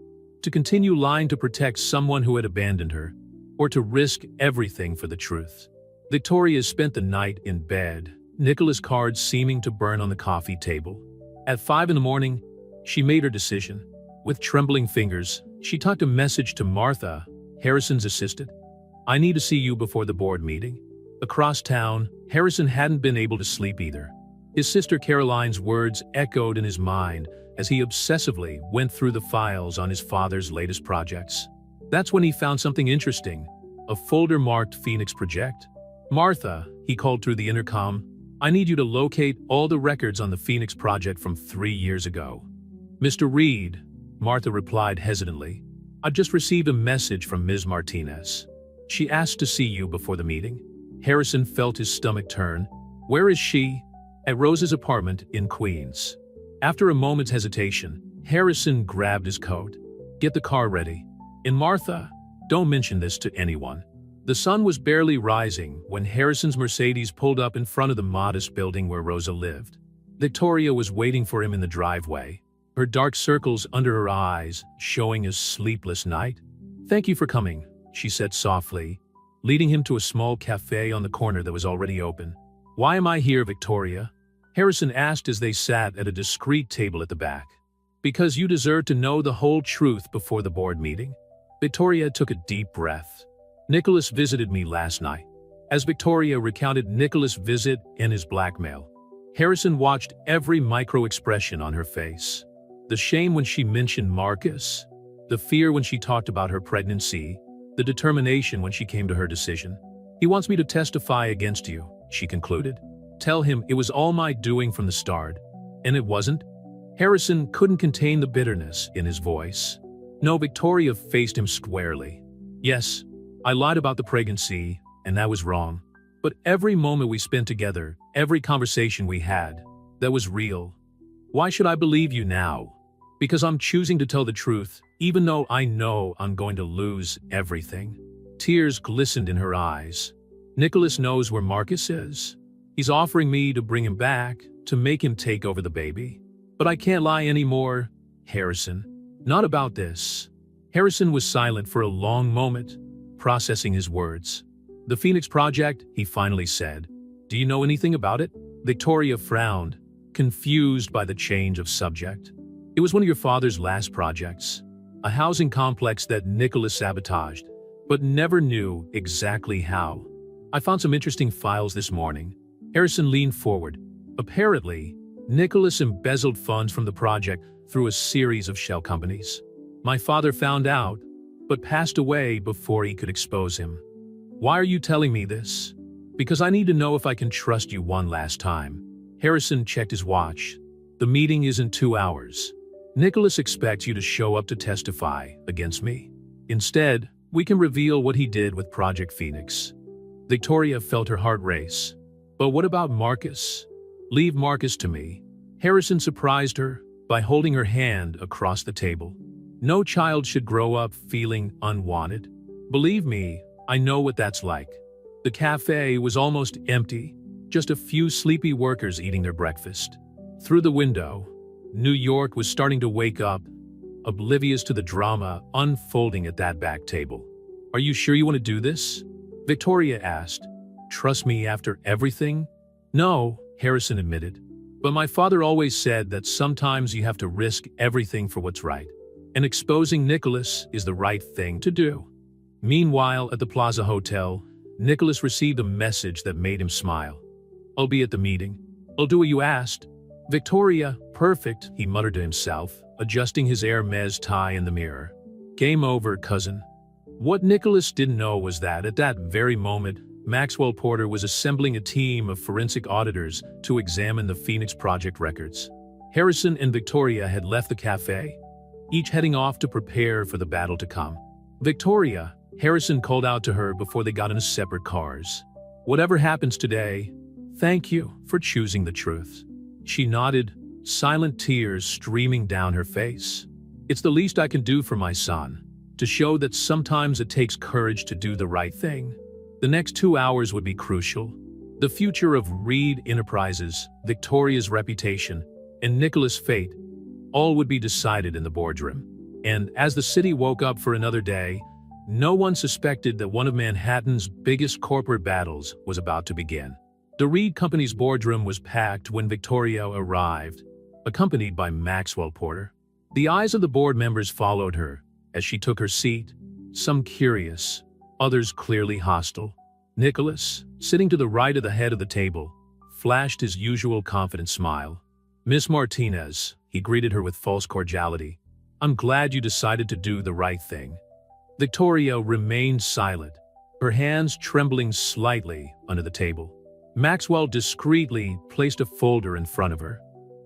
to continue lying to protect someone who had abandoned her, or to risk everything for the truth. Victoria spent the night in bed, Nicholas' cards seeming to burn on the coffee table. At 5 a.m, she made her decision. With trembling fingers, she typed a message to Martha, Harrison's assistant. "I need to see you before the board meeting." Across town, Harrison hadn't been able to sleep either. His sister Caroline's words echoed in his mind as he obsessively went through the files on his father's latest projects. That's when he found something interesting, a folder marked Phoenix Project. "Martha," he called through the intercom, "I need you to locate all the records on the Phoenix Project from 3 years ago." "Mr. Reed," Martha replied hesitantly, "I've just received a message from Ms. Martinez. She asked to see you before the meeting." Harrison felt his stomach turn. "Where is she?" "At Rose's apartment in Queens." After a moment's hesitation, Harrison grabbed his coat. "Get the car ready. And Martha, don't mention this to anyone." The sun was barely rising when Harrison's Mercedes pulled up in front of the modest building where Rosa lived. Victoria was waiting for him in the driveway, her dark circles under her eyes showing a sleepless night. "Thank you for coming," she said softly, leading him to a small cafe on the corner that was already open. "Why am I here, Victoria?" Harrison asked as they sat at a discreet table at the back. "Because you deserve to know the whole truth before the board meeting." Victoria took a deep breath. "Nicholas visited me last night." As Victoria recounted Nicholas' visit and his blackmail, Harrison watched every micro-expression on her face. The shame when she mentioned Marcus, the fear when she talked about her pregnancy, the determination when she came to her decision. "He wants me to testify against you," she concluded. "Tell him it was all my doing from the start." And it wasn't? Harrison couldn't contain the bitterness in his voice. No, Victoria faced him squarely. "Yes, I lied about the pregnancy, and that was wrong. But every moment we spent together, every conversation we had, that was real. Why should I believe you now?" Because I'm choosing to tell the truth, even though I know I'm going to lose everything. Tears glistened in her eyes. Nicholas knows where Marcus is. He's offering me to bring him back, to make him take over the baby. But I can't lie anymore, Harrison. Not about this. Harrison was silent for a long moment, processing his words. The Phoenix Project, he finally said. Do you know anything about it? Victoria frowned, confused by the change of subject. It was one of your father's last projects. A housing complex that Nicholas sabotaged, but never knew exactly how. I found some interesting files this morning. Harrison leaned forward. Apparently, Nicholas embezzled funds from the project through a series of shell companies. My father found out, but passed away before he could expose him. Why are you telling me this? Because I need to know if I can trust you one last time. Harrison checked his watch. The meeting is in 2 hours. Nicholas expects you to show up to testify against me. Instead, we can reveal what he did with Project Phoenix. Victoria felt her heart race. But what about Marcus? Leave Marcus to me. Harrison surprised her by holding her hand across the table. No child should grow up feeling unwanted. Believe me, I know what that's like. The cafe was almost empty, just a few sleepy workers eating their breakfast. Through the window, New York was starting to wake up, oblivious to the drama unfolding at that back table. Are you sure you want to do this? Victoria asked. Trust me after everything? No, Harrison admitted. But my father always said that sometimes you have to risk everything for what's right. And exposing Nicholas is the right thing to do. Meanwhile, at the Plaza Hotel, Nicholas received a message that made him smile. I'll be at the meeting. I'll do what you asked. Victoria, perfect, he muttered to himself, adjusting his Hermes tie in the mirror. Game over, cousin. What Nicholas didn't know was that at that very moment, Maxwell Porter was assembling a team of forensic auditors to examine the Phoenix Project records. Harrison and Victoria had left the cafe, each heading off to prepare for the battle to come. Victoria, Harrison called out to her before they got into separate cars. Whatever happens today, thank you for choosing the truth. She nodded, silent tears streaming down her face. It's the least I can do for my son, to show that sometimes it takes courage to do the right thing. The next 2 hours would be crucial. The future of Reed Enterprises, Victoria's reputation, and Nicholas' fate, all would be decided in the boardroom. And as the city woke up for another day, no one suspected that one of Manhattan's biggest corporate battles was about to begin. The Reed Company's boardroom was packed when Victoria arrived, accompanied by Maxwell Porter. The eyes of the board members followed her as she took her seat, some curious, others clearly hostile. Nicholas, sitting to the right of the head of the table, flashed his usual confident smile. Miss Martinez, he greeted her with false cordiality. I'm glad you decided to do the right thing. Victoria remained silent, her hands trembling slightly under the table. Maxwell discreetly placed a folder in front of her.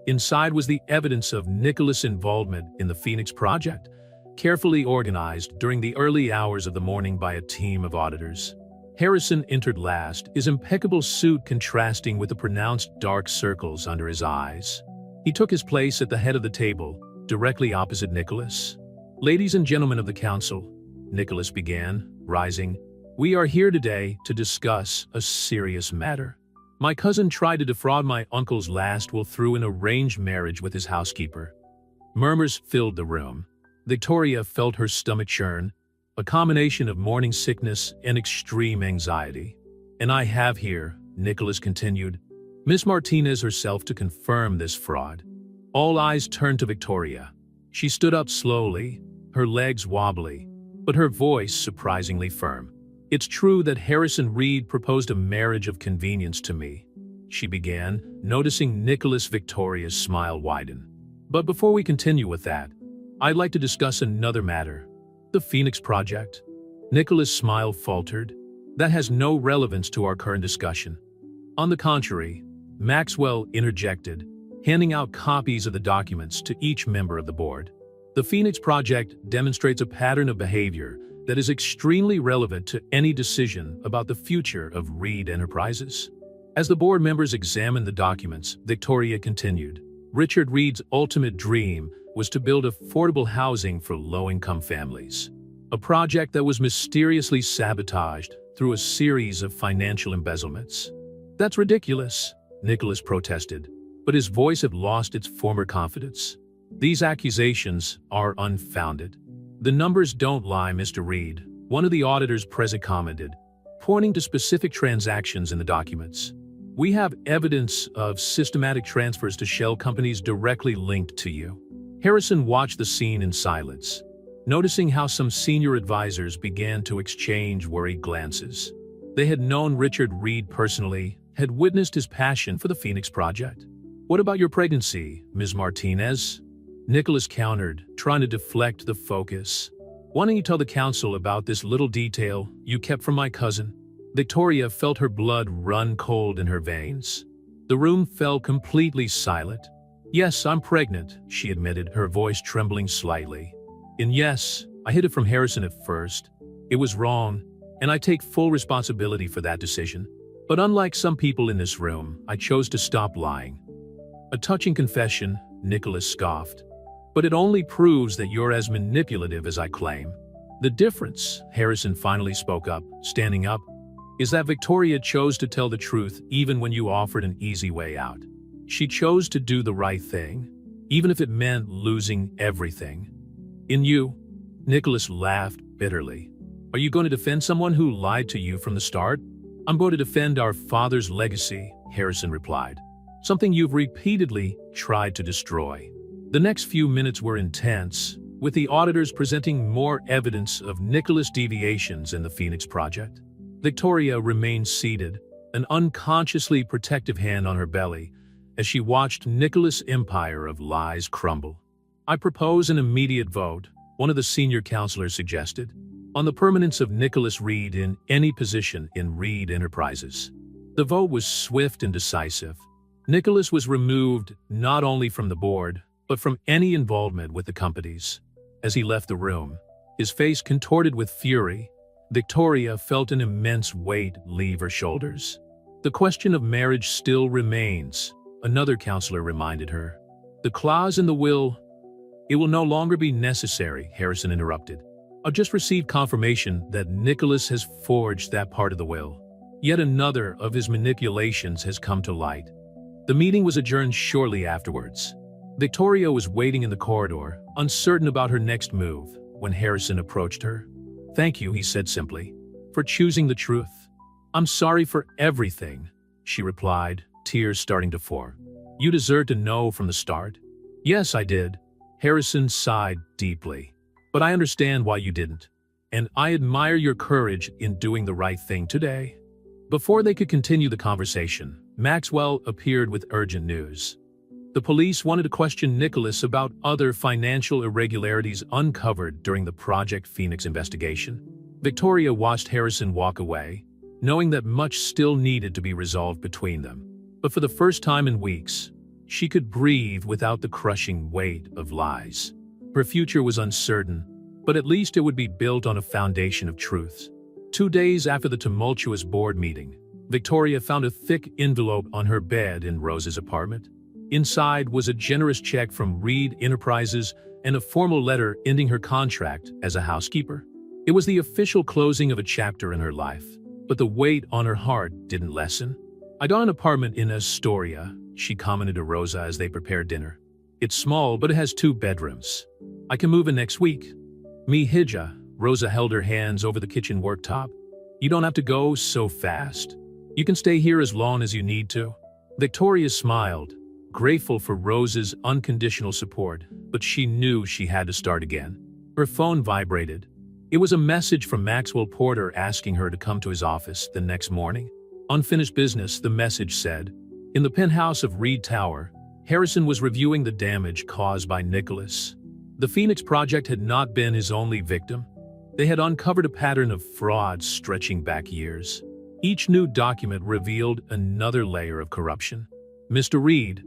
Inside was the evidence of Nicholas' involvement in the Phoenix Project, carefully organized during the early hours of the morning by a team of auditors. Harrison entered last, his impeccable suit contrasting with the pronounced dark circles under his eyes. He took his place at the head of the table, directly opposite Nicholas. Ladies and gentlemen of the council, Nicholas began, rising. We are here today to discuss a serious matter. My cousin tried to defraud my uncle's last will through an arranged marriage with his housekeeper. Murmurs filled the room. Victoria felt her stomach churn, a combination of morning sickness and extreme anxiety. And I have here, Nicholas continued, Miss Martinez herself to confirm this fraud. All eyes turned to Victoria. She stood up slowly, her legs wobbly, but her voice surprisingly firm. It's true that Harrison Reed proposed a marriage of convenience to me, she began, noticing Nicholas Victoria's smile widen. But before we continue with that, I'd like to discuss another matter, the Phoenix Project. Nicholas' smile faltered. That has no relevance to our current discussion. On the contrary, Maxwell interjected, handing out copies of the documents to each member of the board. The Phoenix Project demonstrates a pattern of behavior that is extremely relevant to any decision about the future of Reed Enterprises. As the board members examined the documents, Victoria continued, Richard Reed's ultimate dream was to build affordable housing for low-income families. A project that was mysteriously sabotaged through a series of financial embezzlements. "That's ridiculous," Nicholas protested, but his voice had lost its former confidence. "These accusations are unfounded." "The numbers don't lie, Mr. Reed," one of the auditors present commented, pointing to specific transactions in the documents. "We have evidence of systematic transfers to shell companies directly linked to you." Harrison watched the scene in silence, noticing how some senior advisors began to exchange worried glances. They had known Richard Reed personally, had witnessed his passion for the Phoenix Project. "What about your pregnancy, Ms. Martinez?" Nicholas countered, trying to deflect the focus. "Why don't you tell the council about this little detail you kept from my cousin?" Victoria felt her blood run cold in her veins. The room fell completely silent. "Yes, I'm pregnant," she admitted, her voice trembling slightly. "And yes, I hid it from Harrison at first. It was wrong, and I take full responsibility for that decision. But unlike some people in this room, I chose to stop lying." "A touching confession," Nicholas scoffed. "But it only proves that you're as manipulative as I claim." "The difference," Harrison finally spoke up, standing up, "is that Victoria chose to tell the truth even when you offered an easy way out. She chose to do the right thing, even if it meant losing everything." "In you?" Nicholas laughed bitterly. "Are you going to defend someone who lied to you from the start?" "I'm going to defend our father's legacy," Harrison replied. "Something you've repeatedly tried to destroy." The next few minutes were intense, with the auditors presenting more evidence of Nicholas' deviations in the Phoenix Project. Victoria remained seated, an unconsciously protective hand on her belly, as she watched Nicholas' empire of lies crumble. "I propose an immediate vote," one of the senior counselors suggested, "on the permanence of Nicholas Reed in any position in Reed Enterprises." The vote was swift and decisive. Nicholas was removed not only from the board, but from any involvement with the companies. As he left the room, his face contorted with fury, Victoria felt an immense weight leave her shoulders. "The question of marriage still remains," another counselor reminded her. "The clause in the will—" "It will no longer be necessary," Harrison interrupted. "I've just received confirmation that Nicholas has forged that part of the will. Yet another of his manipulations has come to light." The meeting was adjourned shortly afterwards. Victoria was waiting in the corridor, uncertain about her next move, when Harrison approached her. "Thank you," he said simply, "for choosing the truth." "I'm sorry for everything," she replied, tears starting to pour. "You deserved to know from the start." "Yes, I did." Harrison sighed deeply. "But I understand why you didn't. And I admire your courage in doing the right thing today." Before they could continue the conversation, Maxwell appeared with urgent news. The police wanted to question Nicholas about other financial irregularities uncovered during the Project Phoenix investigation. Victoria watched Harrison walk away, knowing that much still needed to be resolved between them. But for the first time in weeks, she could breathe without the crushing weight of lies. Her future was uncertain, but at least it would be built on a foundation of truth. 2 days after the tumultuous board meeting, Victoria found a thick envelope on her bed in Rose's apartment. Inside was a generous check from Reed Enterprises and a formal letter ending her contract as a housekeeper. It was the official closing of a chapter in her life, but the weight on her heart didn't lessen. "I got an apartment in Astoria," she commented to Rosa as they prepared dinner. "It's small, but it has 2 bedrooms. I can move in next week." "Me hija," Rosa held her hands over the kitchen worktop. "You don't have to go so fast. You can stay here as long as you need to." Victoria smiled, grateful for Rose's unconditional support, but she knew she had to start again. Her phone vibrated. It was a message from Maxwell Porter asking her to come to his office the next morning. "Unfinished business," the message said. In the penthouse of Reed Tower, Harrison was reviewing the damage caused by Nicholas. The Phoenix Project had not been his only victim. They had uncovered a pattern of fraud stretching back years. Each new document revealed another layer of corruption. "Mr. Reed,"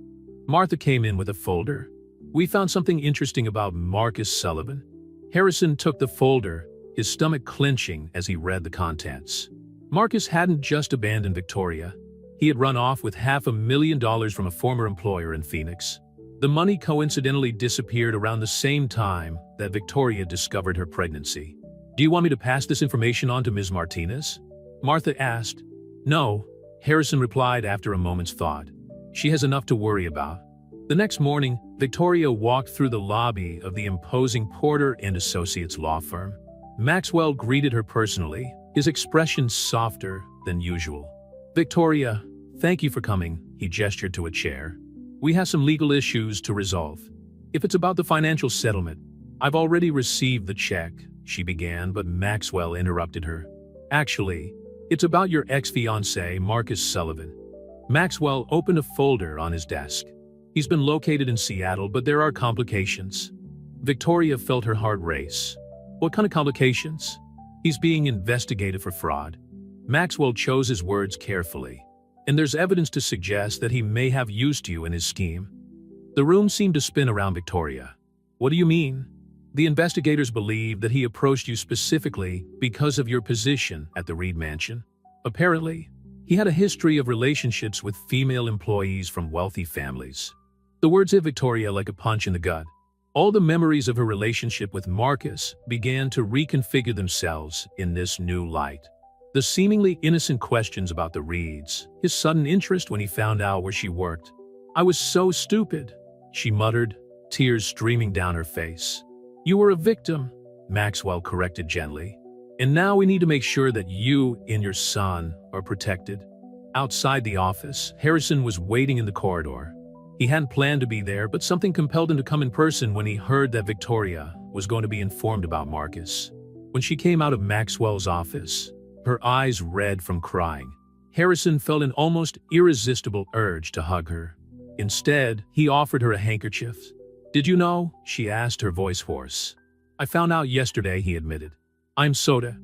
Martha came in with a folder. "We found something interesting about Marcus Sullivan." Harrison took the folder, his stomach clenching as he read the contents. Marcus hadn't just abandoned Victoria. He had run off with $500,000 from a former employer in Phoenix. The money coincidentally disappeared around the same time that Victoria discovered her pregnancy. "Do you want me to pass this information on to Ms. Martinez?" Martha asked. "No," Harrison replied after a moment's thought. "She has enough to worry about." The next morning, Victoria walked through the lobby of the imposing Porter and Associates law firm. Maxwell greeted her personally, his expression softer than usual. "Victoria, thank you for coming," he gestured to a chair. "We have some legal issues to resolve. If it's about the financial settlement, I've already received the check," she began, but Maxwell interrupted her. "Actually, it's about your ex-fiancé, Marcus Sullivan." Maxwell opened a folder on his desk. "He's been located in Seattle, but there are complications." Victoria felt her heart race. "What kind of complications?" "He's being investigated for fraud." Maxwell chose his words carefully. "And there's evidence to suggest that he may have used you in his scheme." The room seemed to spin around Victoria. "What do you mean?" "The investigators believe that he approached you specifically because of your position at the Reed Mansion. Apparently, he had a history of relationships with female employees from wealthy families." The words hit Victoria like a punch in the gut. All the memories of her relationship with Marcus began to reconfigure themselves in this new light. The seemingly innocent questions about the Reeds, his sudden interest when he found out where she worked. "I was so stupid," she muttered, tears streaming down her face. "You were a victim," Maxwell corrected gently. "And now we need to make sure that you and your son are protected." Outside the office, Harrison was waiting in the corridor. He hadn't planned to be there, but something compelled him to come in person when he heard that Victoria was going to be informed about Marcus. When she came out of Maxwell's office, her eyes red from crying, Harrison felt an almost irresistible urge to hug her. Instead, he offered her a handkerchief. "Did you know?" she asked, her voice hoarse. "I found out yesterday," he admitted. "I'm soda."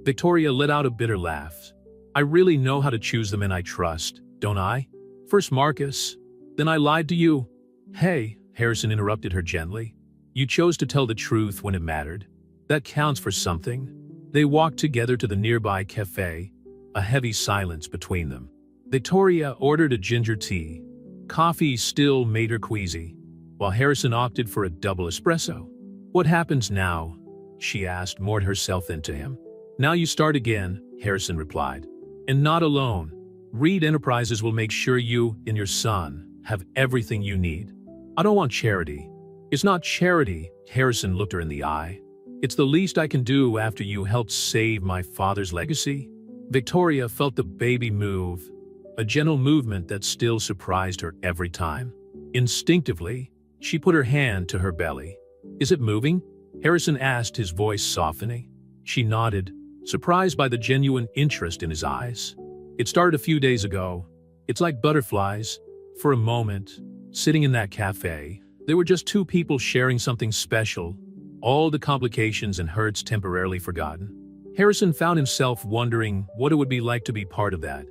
Victoria let out a bitter laugh. "I really know how to choose the men I trust, don't I? First Marcus, then I lied to you." "Hey," Harrison interrupted her gently. "You chose to tell the truth when it mattered. That counts for something." They walked together to the nearby cafe, a heavy silence between them. Victoria ordered a ginger tea. Coffee still made her queasy, while Harrison opted for a double espresso. "What happens now?" she asked, more to herself than to him. "Now you start again," Harrison replied. "And not alone. Reed Enterprises will make sure you and your son have everything you need." "I don't want charity." "It's not charity," Harrison looked her in the eye. "It's the least I can do after you helped save my father's legacy." Victoria felt the baby move, a gentle movement that still surprised her every time. Instinctively, she put her hand to her belly. "Is it moving?" Harrison asked, his voice softening. She nodded, surprised by the genuine interest in his eyes. "It started a few days ago. It's like butterflies." For a moment, sitting in that cafe, there were just two people sharing something special, all the complications and hurts temporarily forgotten. Harrison found himself wondering what it would be like to be part of that,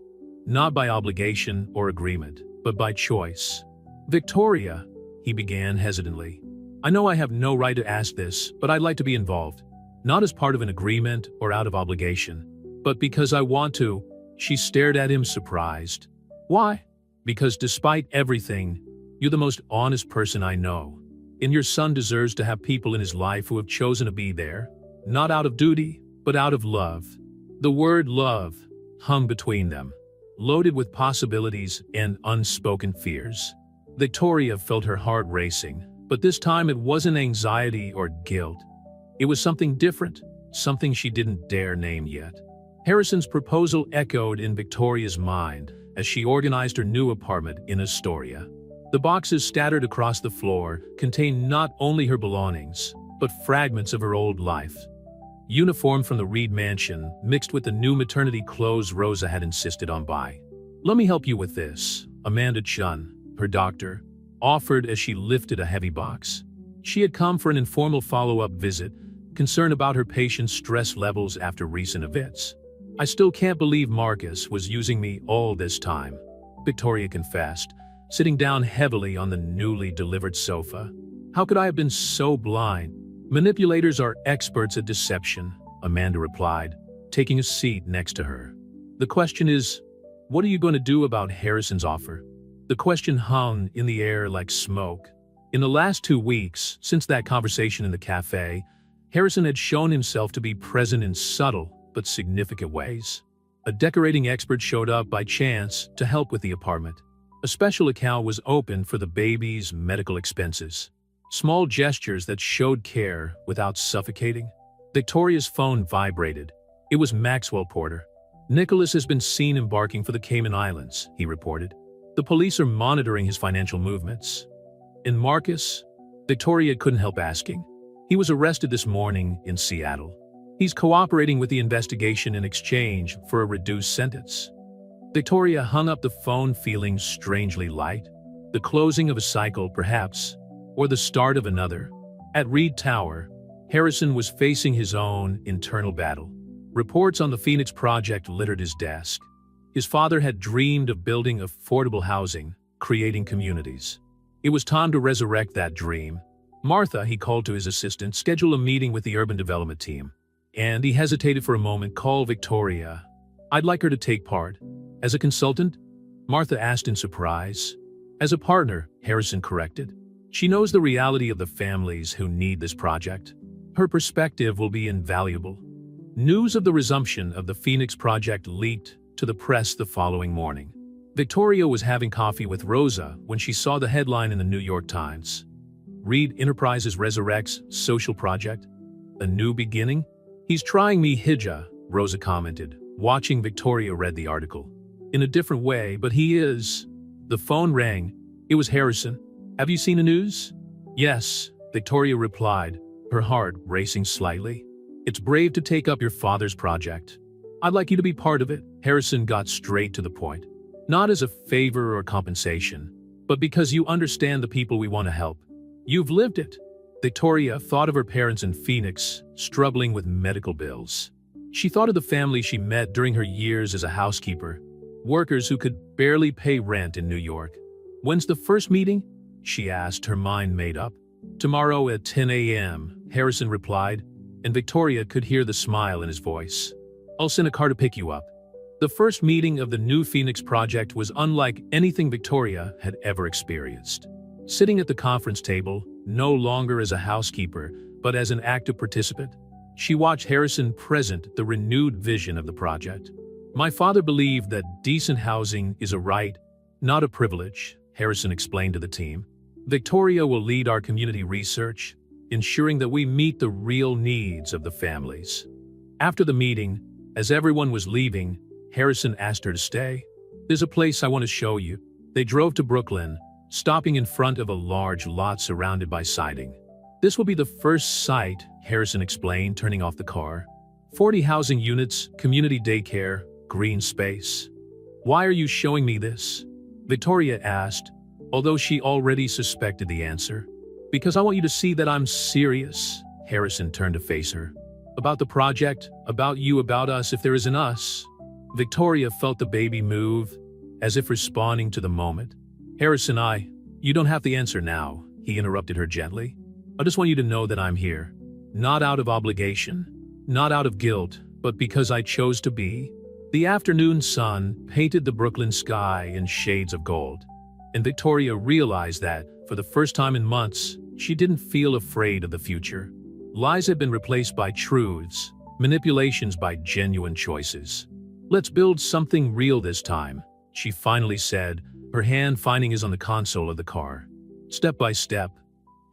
not by obligation or agreement, but by choice. "Victoria," he began hesitantly, "I know I have no right to ask this, but I'd like to be involved. Not as part of an agreement or out of obligation, but because I want to." She stared at him surprised. "Why?" "Because despite everything, you're the most honest person I know. And your son deserves to have people in his life who have chosen to be there, not out of duty, but out of love." The word love hung between them, loaded with possibilities and unspoken fears. Victoria felt her heart racing, but this time it wasn't anxiety or guilt. It was something different, something she didn't dare name yet. Harrison's proposal echoed in Victoria's mind as she organized her new apartment in Astoria. The boxes scattered across the floor contained not only her belongings, but fragments of her old life. Uniform from the Reed Mansion mixed with the new maternity clothes Rosa had insisted on buying. "Let me help you with this," Amanda Chun, her doctor, offered as she lifted a heavy box. She had come for an informal follow-up visit, concerned about her patient's stress levels after recent events. "I still can't believe Marcus was using me all this time," Victoria confessed, sitting down heavily on the newly delivered sofa. "How could I have been so blind?" "Manipulators are experts at deception," Amanda replied, taking a seat next to her. "The question is, what are you going to do about Harrison's offer?" The question hung in the air like smoke. In the last 2 weeks, since that conversation in the cafe, Harrison had shown himself to be present in subtle but significant ways. A decorating expert showed up by chance to help with the apartment. A special account was opened for the baby's medical expenses. Small gestures that showed care without suffocating. Victoria's phone vibrated. It was Maxwell Porter. "Nicholas has been seen embarking for the Cayman Islands," he reported. "The police are monitoring his financial movements." "And Marcus?" Victoria couldn't help asking. "He was arrested this morning in Seattle. He's cooperating with the investigation in exchange for a reduced sentence." Victoria hung up the phone feeling strangely light. The closing of a cycle, perhaps, or the start of another. At Reed Tower, Harrison was facing his own internal battle. Reports on the Phoenix Project littered his desk. His father had dreamed of building affordable housing, creating communities. It was time to resurrect that dream. "Martha," he called to his assistant, "schedule a meeting with the urban development team." And he hesitated for a moment. "Call Victoria. I'd like her to take part." "As a consultant?" Martha asked in surprise. "As a partner," Harrison corrected. "She knows the reality of the families who need this project. Her perspective will be invaluable." News of the resumption of the Phoenix Project leaked to the press the following morning. Victoria was having coffee with Rosa when she saw the headline in the New York Times. "Reed Enterprises resurrects social project? A new beginning?" "He's trying me, Hija," Rosa commented, watching Victoria read the article. "In a different way, but he is." The phone rang. It was Harrison. "Have you seen the news?" "Yes," Victoria replied, her heart racing slightly. "It's brave to take up your father's project. I'd like you to be part of it." Harrison got straight to the point. "Not as a favor or compensation, but because you understand the people we want to help. You've lived it." Victoria thought of her parents in Phoenix, struggling with medical bills. She thought of the family she met during her years as a housekeeper, workers who could barely pay rent in New York. "When's the first meeting?" she asked, her mind made up. "Tomorrow at 10 a.m., Harrison replied, and Victoria could hear the smile in his voice. "I'll send a car to pick you up." The first meeting of the new Phoenix Project was unlike anything Victoria had ever experienced. Sitting at the conference table, no longer as a housekeeper, but as an active participant, she watched Harrison present the renewed vision of the project. "My father believed that decent housing is a right, not a privilege," Harrison explained to the team. "Victoria will lead our community research, ensuring that we meet the real needs of the families." After the meeting, as everyone was leaving, Harrison asked her to stay. "There's a place I want to show you." They drove to Brooklyn, stopping in front of a large lot surrounded by siding. "This will be the first site," Harrison explained, turning off the car. 40 housing units, community daycare, green space." "Why are you showing me this?" Victoria asked, although she already suspected the answer. "Because I want you to see that I'm serious." Harrison turned to face her. "About the project, about you, about us if there is an us." Victoria felt the baby move, as if responding to the moment. "Harrison, you don't have to answer now," he interrupted her gently. "I just want you to know that I'm here. Not out of obligation, not out of guilt, but because I chose to be." The afternoon sun painted the Brooklyn sky in shades of gold, and Victoria realized that, for the first time in months, she didn't feel afraid of the future. Lies had been replaced by truths, manipulations by genuine choices. "Let's build something real this time," she finally said, her hand finding his on the console of the car. Step by step,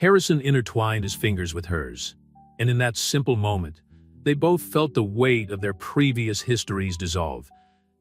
Harrison intertwined his fingers with hers, and in that simple moment, they both felt the weight of their previous histories dissolve,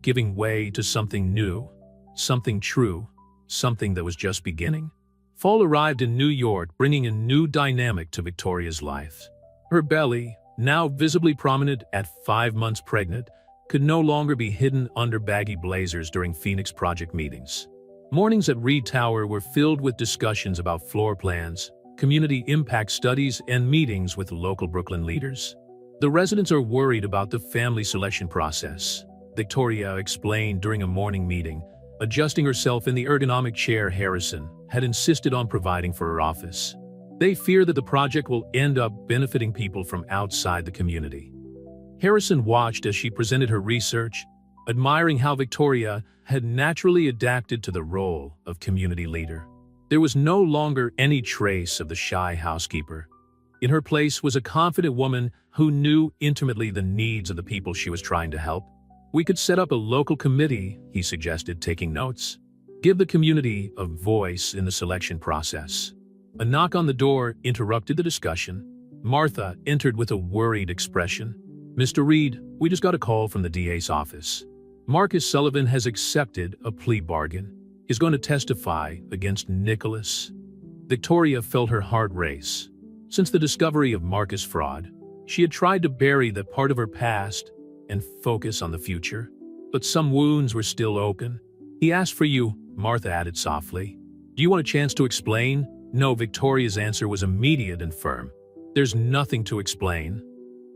giving way to something new, something true, something that was just beginning. Fall arrived in New York, bringing a new dynamic to Victoria's life. Her belly, now visibly prominent at 5 months pregnant, could no longer be hidden under baggy blazers during Phoenix Project meetings. Mornings at Reed Tower were filled with discussions about floor plans, community impact studies, and meetings with local Brooklyn leaders. "The residents are worried about the family selection process," Victoria explained during a morning meeting, adjusting herself in the ergonomic chair Harrison had insisted on providing for her office. "They fear that the project will end up benefiting people from outside the community." Harrison watched as she presented her research, admiring how Victoria had naturally adapted to the role of community leader. There was no longer any trace of the shy housekeeper. In her place was a confident woman who knew intimately the needs of the people she was trying to help. "We could set up a local committee," he suggested, taking notes. "Give the community a voice in the selection process." A knock on the door interrupted the discussion. Martha entered with a worried expression. "Mr. Reed, we just got a call from the DA's office. Marcus Sullivan has accepted a plea bargain. He's going to testify against Nicholas." Victoria felt her heart race. Since the discovery of Marcus' fraud, she had tried to bury that part of her past and focus on the future. But some wounds were still open. "He asked for you," Martha added softly. "Do you want a chance to explain?" No, Victoria's answer was immediate and firm. "There's nothing to explain."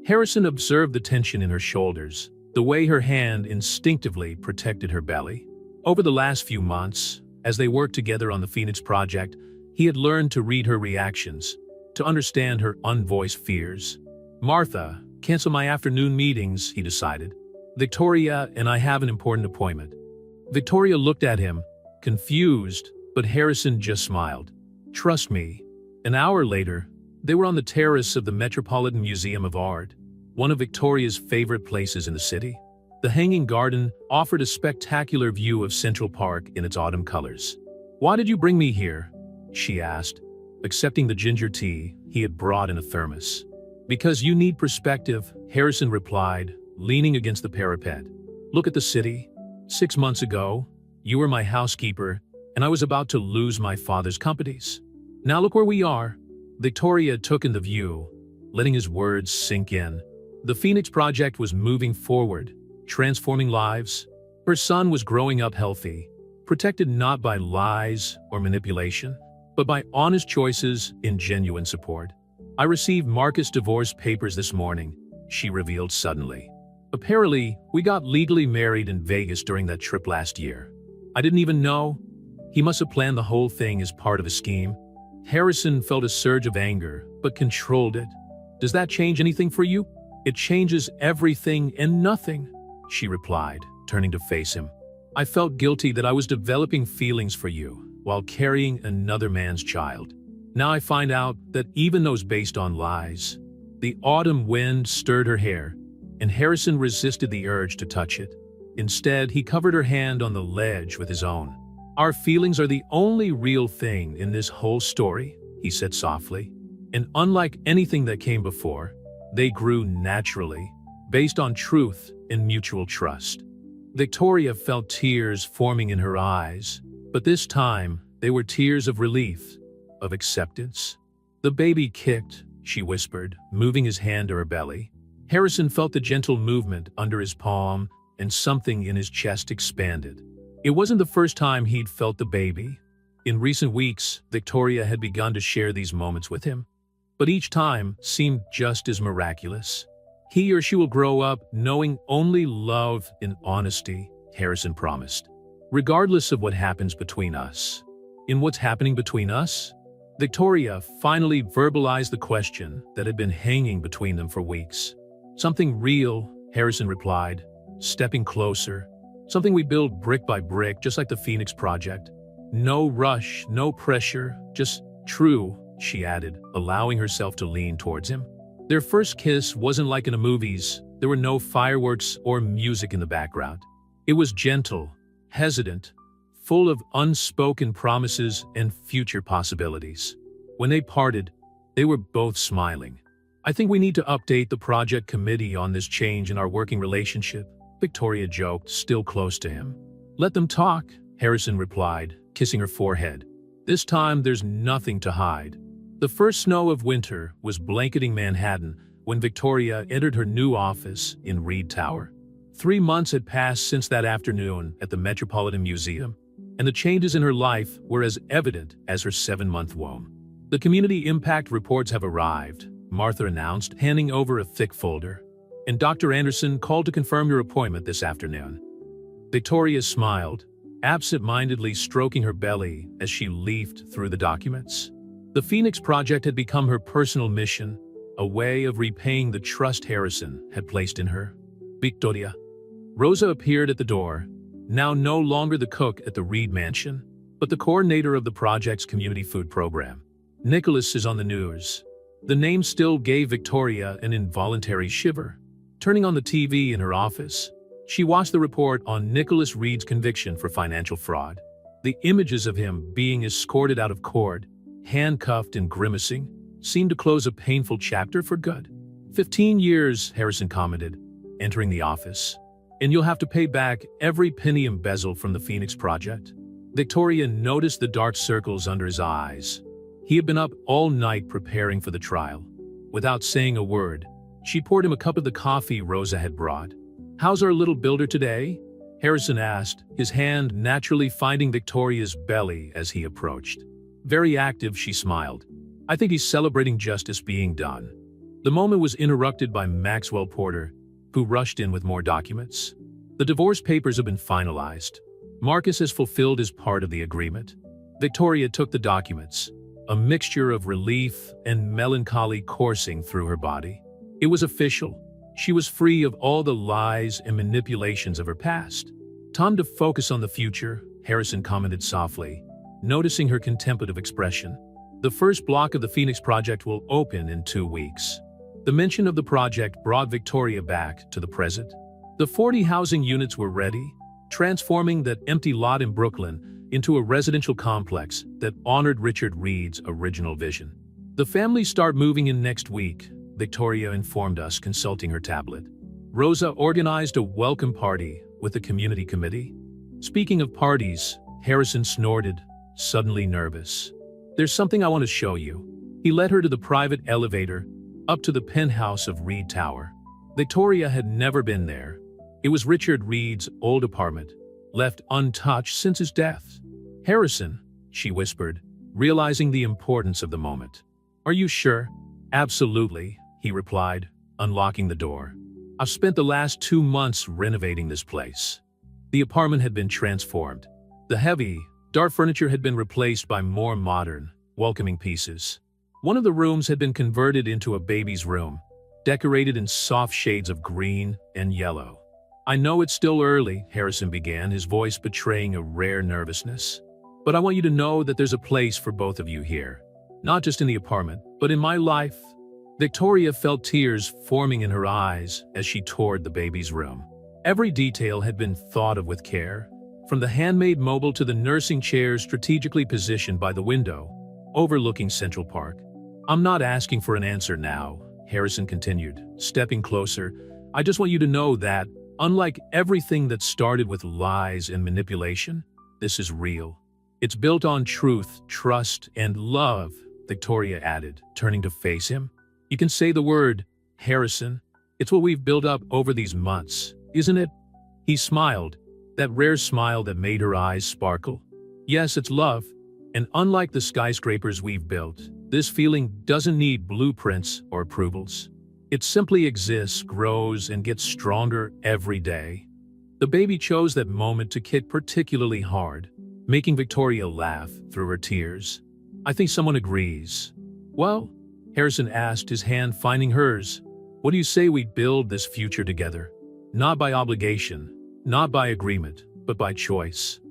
Harrison observed the tension in her shoulders, the way her hand instinctively protected her belly. Over the last few months, as they worked together on the Phoenix Project, he had learned to read her reactions, to understand her unvoiced fears. "Martha, cancel my afternoon meetings," he decided. "Victoria and I have an important appointment." Victoria looked at him, confused, but Harrison just smiled. "Trust me." An hour later, they were on the terrace of the Metropolitan Museum of Art, one of Victoria's favorite places in the city. The hanging garden offered a spectacular view of Central Park in its autumn colors. "Why did you bring me here?" she asked, accepting the ginger tea he had brought in a thermos. "Because you need perspective," Harrison replied, leaning against the parapet. "Look at the city. 6 months ago, you were my housekeeper, and I was about to lose my father's companies. Now look where we are." Victoria took in the view, letting his words sink in. The Phoenix Project was moving forward, transforming lives. Her son was growing up healthy, protected not by lies or manipulation, but by honest choices and genuine support. "I received Marcus' divorce papers this morning," she revealed suddenly. "Apparently, we got legally married in Vegas during that trip last year. I didn't even know. He must have planned the whole thing as part of a scheme." Harrison felt a surge of anger, but controlled it. "Does that change anything for you?" "It changes everything and nothing," she replied, turning to face him. "I felt guilty that I was developing feelings for you while carrying another man's child. Now I find out that even those based on lies." The autumn wind stirred her hair, and Harrison resisted the urge to touch it. Instead, he covered her hand on the ledge with his own. "Our feelings are the only real thing in this whole story," he said softly. "And unlike anything that came before, they grew naturally, based on truth and mutual trust." Victoria felt tears forming in her eyes, but this time they were tears of relief, of acceptance. "The baby kicked," she whispered, moving his hand to her belly. Harrison felt the gentle movement under his palm, and something in his chest expanded. It wasn't the first time he'd felt the baby. In recent weeks, Victoria had begun to share these moments with him, but each time seemed just as miraculous. "He or she will grow up knowing only love and honesty," Harrison promised. "Regardless of what happens between us." In what's happening between us? Victoria finally verbalized the question that had been hanging between them for weeks. "Something real," Harrison replied, stepping closer. "Something we build brick by brick, just like the Phoenix Project. No rush, no pressure, just true," she added, allowing herself to lean towards him. Their first kiss wasn't like in the movies. There were no fireworks or music in the background. It was gentle, hesitant, full of unspoken promises and future possibilities. When they parted, they were both smiling. "I think we need to update the project committee on this change in our working relationship," Victoria joked, still close to him. "Let them talk," Harrison replied, kissing her forehead. "This time there's nothing to hide." The first snow of winter was blanketing Manhattan when Victoria entered her new office in Reed Tower. 3 months had passed since that afternoon at the Metropolitan Museum, and the changes in her life were as evident as her 7-month womb. "The community impact reports have arrived," Martha announced, handing over a thick folder. "And Dr. Anderson called to confirm your appointment this afternoon." Victoria smiled, absent-mindedly stroking her belly as she leafed through the documents. The Phoenix Project had become her personal mission, a way of repaying the trust Harrison had placed in her. "Victoria, Rosa appeared at the door, now no longer the cook at the Reed Mansion, but the coordinator of the project's community food program. Nicholas is on the news. The name still gave Victoria an involuntary shiver. Turning on the TV in her office, she watched the report on Nicholas Reed's conviction for financial fraud. The images of him being escorted out of court, handcuffed and grimacing, seemed to close a painful chapter for good. 15 years, Harrison commented, entering the office. And you'll have to pay back every penny embezzled from the Phoenix project. Victoria noticed the dark circles under his eyes. He had been up all night preparing for the trial. Without saying a word, she poured him a cup of the coffee Rosa had brought. "How's our little builder today?" Harrison asked, his hand naturally finding Victoria's belly as he approached. "Very active," she smiled. "I think he's celebrating justice being done." The moment was interrupted by Maxwell Porter, who rushed in with more documents. "The divorce papers have been finalized. Marcus has fulfilled his part of the agreement." Victoria took the documents, a mixture of relief and melancholy coursing through her body. It was official. She was free of all the lies and manipulations of her past. "Time to focus on the future," Harrison commented softly, noticing her contemplative expression. "The first block of the Phoenix project will open in 2 weeks." The mention of the project brought Victoria back to the present. The 40 housing units were ready, transforming that empty lot in Brooklyn into a residential complex that honored Richard Reed's original vision. "The families start moving in next week," Victoria informed us, consulting her tablet. Rosa organized a welcome party with the community committee. "Speaking of parties," Harrison snorted, suddenly nervous. "There's something I want to show you." He led her to the private elevator, up to the penthouse of Reed Tower. Victoria had never been there. It was Richard Reed's old apartment, left untouched since his death. "Harrison," she whispered, realizing the importance of the moment. "Are you sure?" "Absolutely," he replied, unlocking the door. "I've spent the last 2 months renovating this place." The apartment had been transformed. The heavy, dark furniture had been replaced by more modern, welcoming pieces. One of the rooms had been converted into a baby's room, decorated in soft shades of green and yellow. "I know it's still early," Harrison began, his voice betraying a rare nervousness. "But I want you to know that there's a place for both of you here. Not just in the apartment, but in my life." Victoria felt tears forming in her eyes as she toured the baby's room. Every detail had been thought of with care, from the handmade mobile to the nursing chairs strategically positioned by the window, overlooking Central Park. "I'm not asking for an answer now," Harrison continued, stepping closer. "I just want you to know that, unlike everything that started with lies and manipulation, this is real. It's built on truth, trust, and love," Victoria added, turning to face him. "You can say the word, Harrison. It's what we've built up over these months, isn't it?" He smiled, that rare smile that made her eyes sparkle. "Yes, it's love. And unlike the skyscrapers we've built, this feeling doesn't need blueprints or approvals. It simply exists, grows, and gets stronger every day." The baby chose that moment to kick particularly hard, making Victoria laugh through her tears. "I think someone agrees." "Well," Harrison asked, his hand finding hers, "what do you say we build this future together? Not by obligation, not by agreement, but by choice."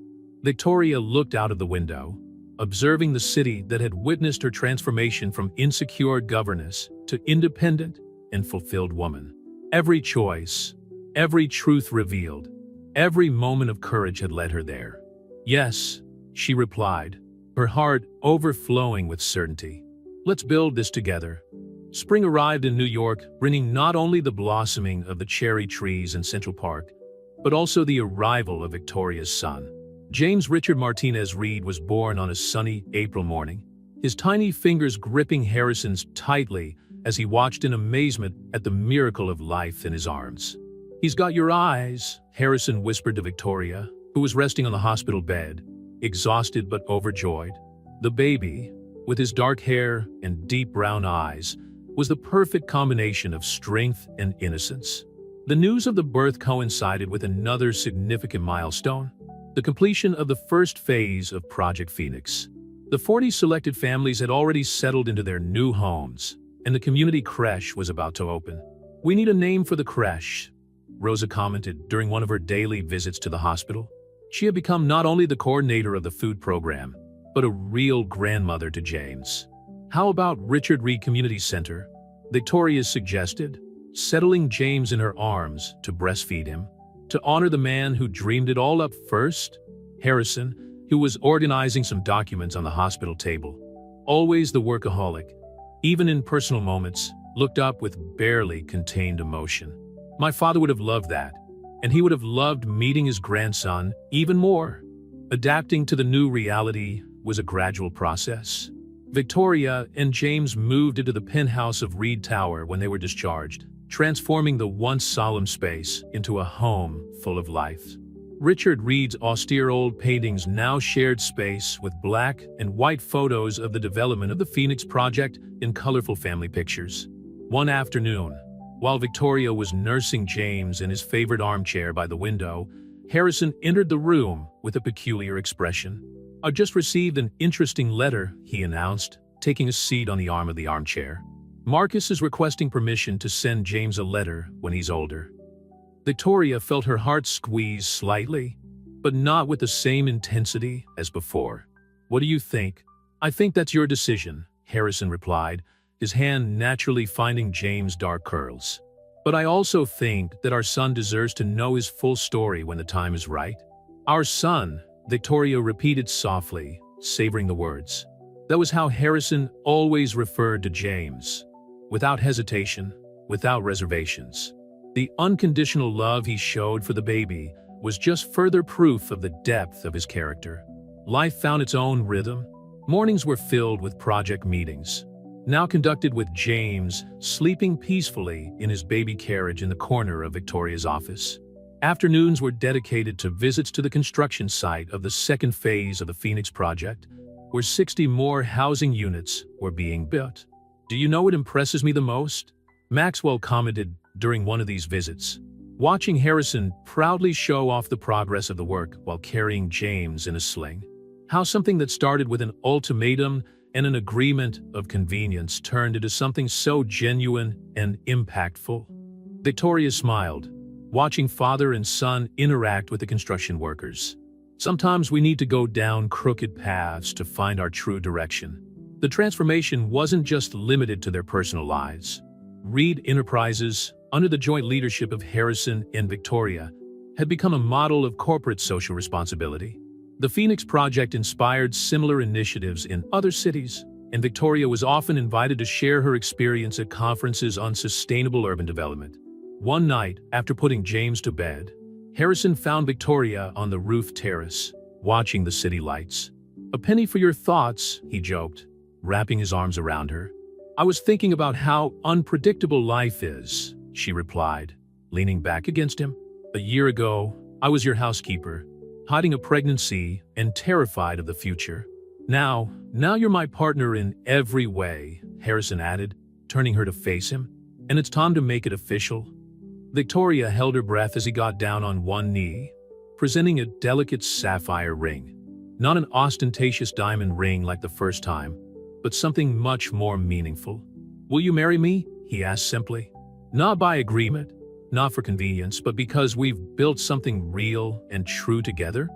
Victoria looked out of the window, observing the city that had witnessed her transformation from insecure governess to independent and fulfilled woman. Every choice, every truth revealed, every moment of courage had led her there. "Yes," she replied, her heart overflowing with certainty. "Let's build this together." Spring arrived in New York, bringing not only the blossoming of the cherry trees in Central Park, but also the arrival of Victoria's son. James Richard Martinez Reed was born on a sunny April morning, his tiny fingers gripping Harrison's tightly as he watched in amazement at the miracle of life in his arms. "He's got your eyes," Harrison whispered to Victoria, who was resting on the hospital bed, exhausted but overjoyed. The baby, with his dark hair and deep brown eyes, was the perfect combination of strength and innocence. The news of the birth coincided with another significant milestone: the completion of the first phase of Project Phoenix. The 40 selected families had already settled into their new homes, and the community creche was about to open. "We need a name for the creche," Rosa commented during one of her daily visits to the hospital. She had become not only the coordinator of the food program, but a real grandmother to James. How about Richard Reed Community Center? Victoria suggested, settling James in her arms to breastfeed him. To honor the man who dreamed it all up first, Harrison, who was organizing some documents on the hospital table, always the workaholic, even in personal moments, looked up with barely contained emotion. My father would have loved that, and he would have loved meeting his grandson even more. Adapting to the new reality was a gradual process. Victoria and James moved into the penthouse of Reed Tower when they were discharged, transforming the once solemn space into a home full of life. Richard Reed's austere old paintings now shared space with black and white photos of the development of the Phoenix Project in colorful family pictures. One afternoon, while Victoria was nursing James in his favorite armchair by the window, Harrison entered the room with a peculiar expression. "I just received an interesting letter," he announced, taking a seat on the arm of the armchair. "Marcus is requesting permission to send James a letter when he's older." Victoria felt her heart squeeze slightly, but not with the same intensity as before. "What do you think?" "I think that's your decision," Harrison replied, his hand naturally finding James' dark curls. "But I also think that our son deserves to know his full story when the time is right." "Our son," Victoria repeated softly, savoring the words. That was how Harrison always referred to James. Without hesitation, without reservations. The unconditional love he showed for the baby was just further proof of the depth of his character. Life found its own rhythm. Mornings were filled with project meetings, now conducted with James sleeping peacefully in his baby carriage in the corner of Victoria's office. Afternoons were dedicated to visits to the construction site of the second phase of the Phoenix Project, where 60 more housing units were being built. "Do you know what impresses me the most?" Maxwell commented during one of these visits, watching Harrison proudly show off the progress of the work while carrying James in a sling. How something that started with an ultimatum and an agreement of convenience turned into something so genuine and impactful. Victoria smiled, watching father and son interact with the construction workers. Sometimes we need to go down crooked paths to find our true direction. The transformation wasn't just limited to their personal lives. Reed Enterprises, under the joint leadership of Harrison and Victoria, had become a model of corporate social responsibility. The Phoenix Project inspired similar initiatives in other cities, and Victoria was often invited to share her experience at conferences on sustainable urban development. One night, after putting James to bed, Harrison found Victoria on the roof terrace, watching the city lights. "A penny for your thoughts," he joked, wrapping his arms around her. "I was thinking about how unpredictable life is," she replied, leaning back against him. "A year ago, I was your housekeeper, hiding a pregnancy and terrified of the future. Now you're my partner in every way," Harrison added, turning her to face him. "And it's time to make it official." Victoria held her breath as he got down on one knee, presenting a delicate sapphire ring. Not an ostentatious diamond ring like the first time, but something much more meaningful. "Will you marry me?" he asked simply. Not by agreement, not for convenience, but because we've built something real and true together.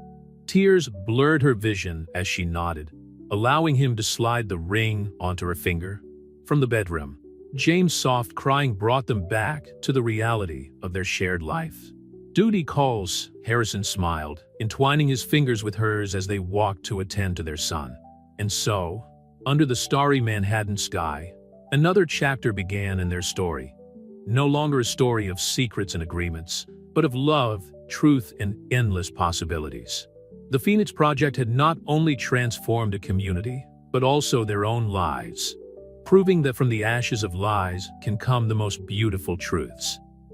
Tears blurred her vision as she nodded, allowing him to slide the ring onto her finger. From the bedroom, James' soft crying brought them back to the reality of their shared life. "Duty calls," Harrison smiled, entwining his fingers with hers as they walked to attend to their son. And so, under the starry Manhattan sky, another chapter began in their story. No longer a story of secrets and agreements, but of love, truth, and endless possibilities. The Phoenix Project had not only transformed a community, but also their own lives, proving that from the ashes of lies can come the most beautiful truths.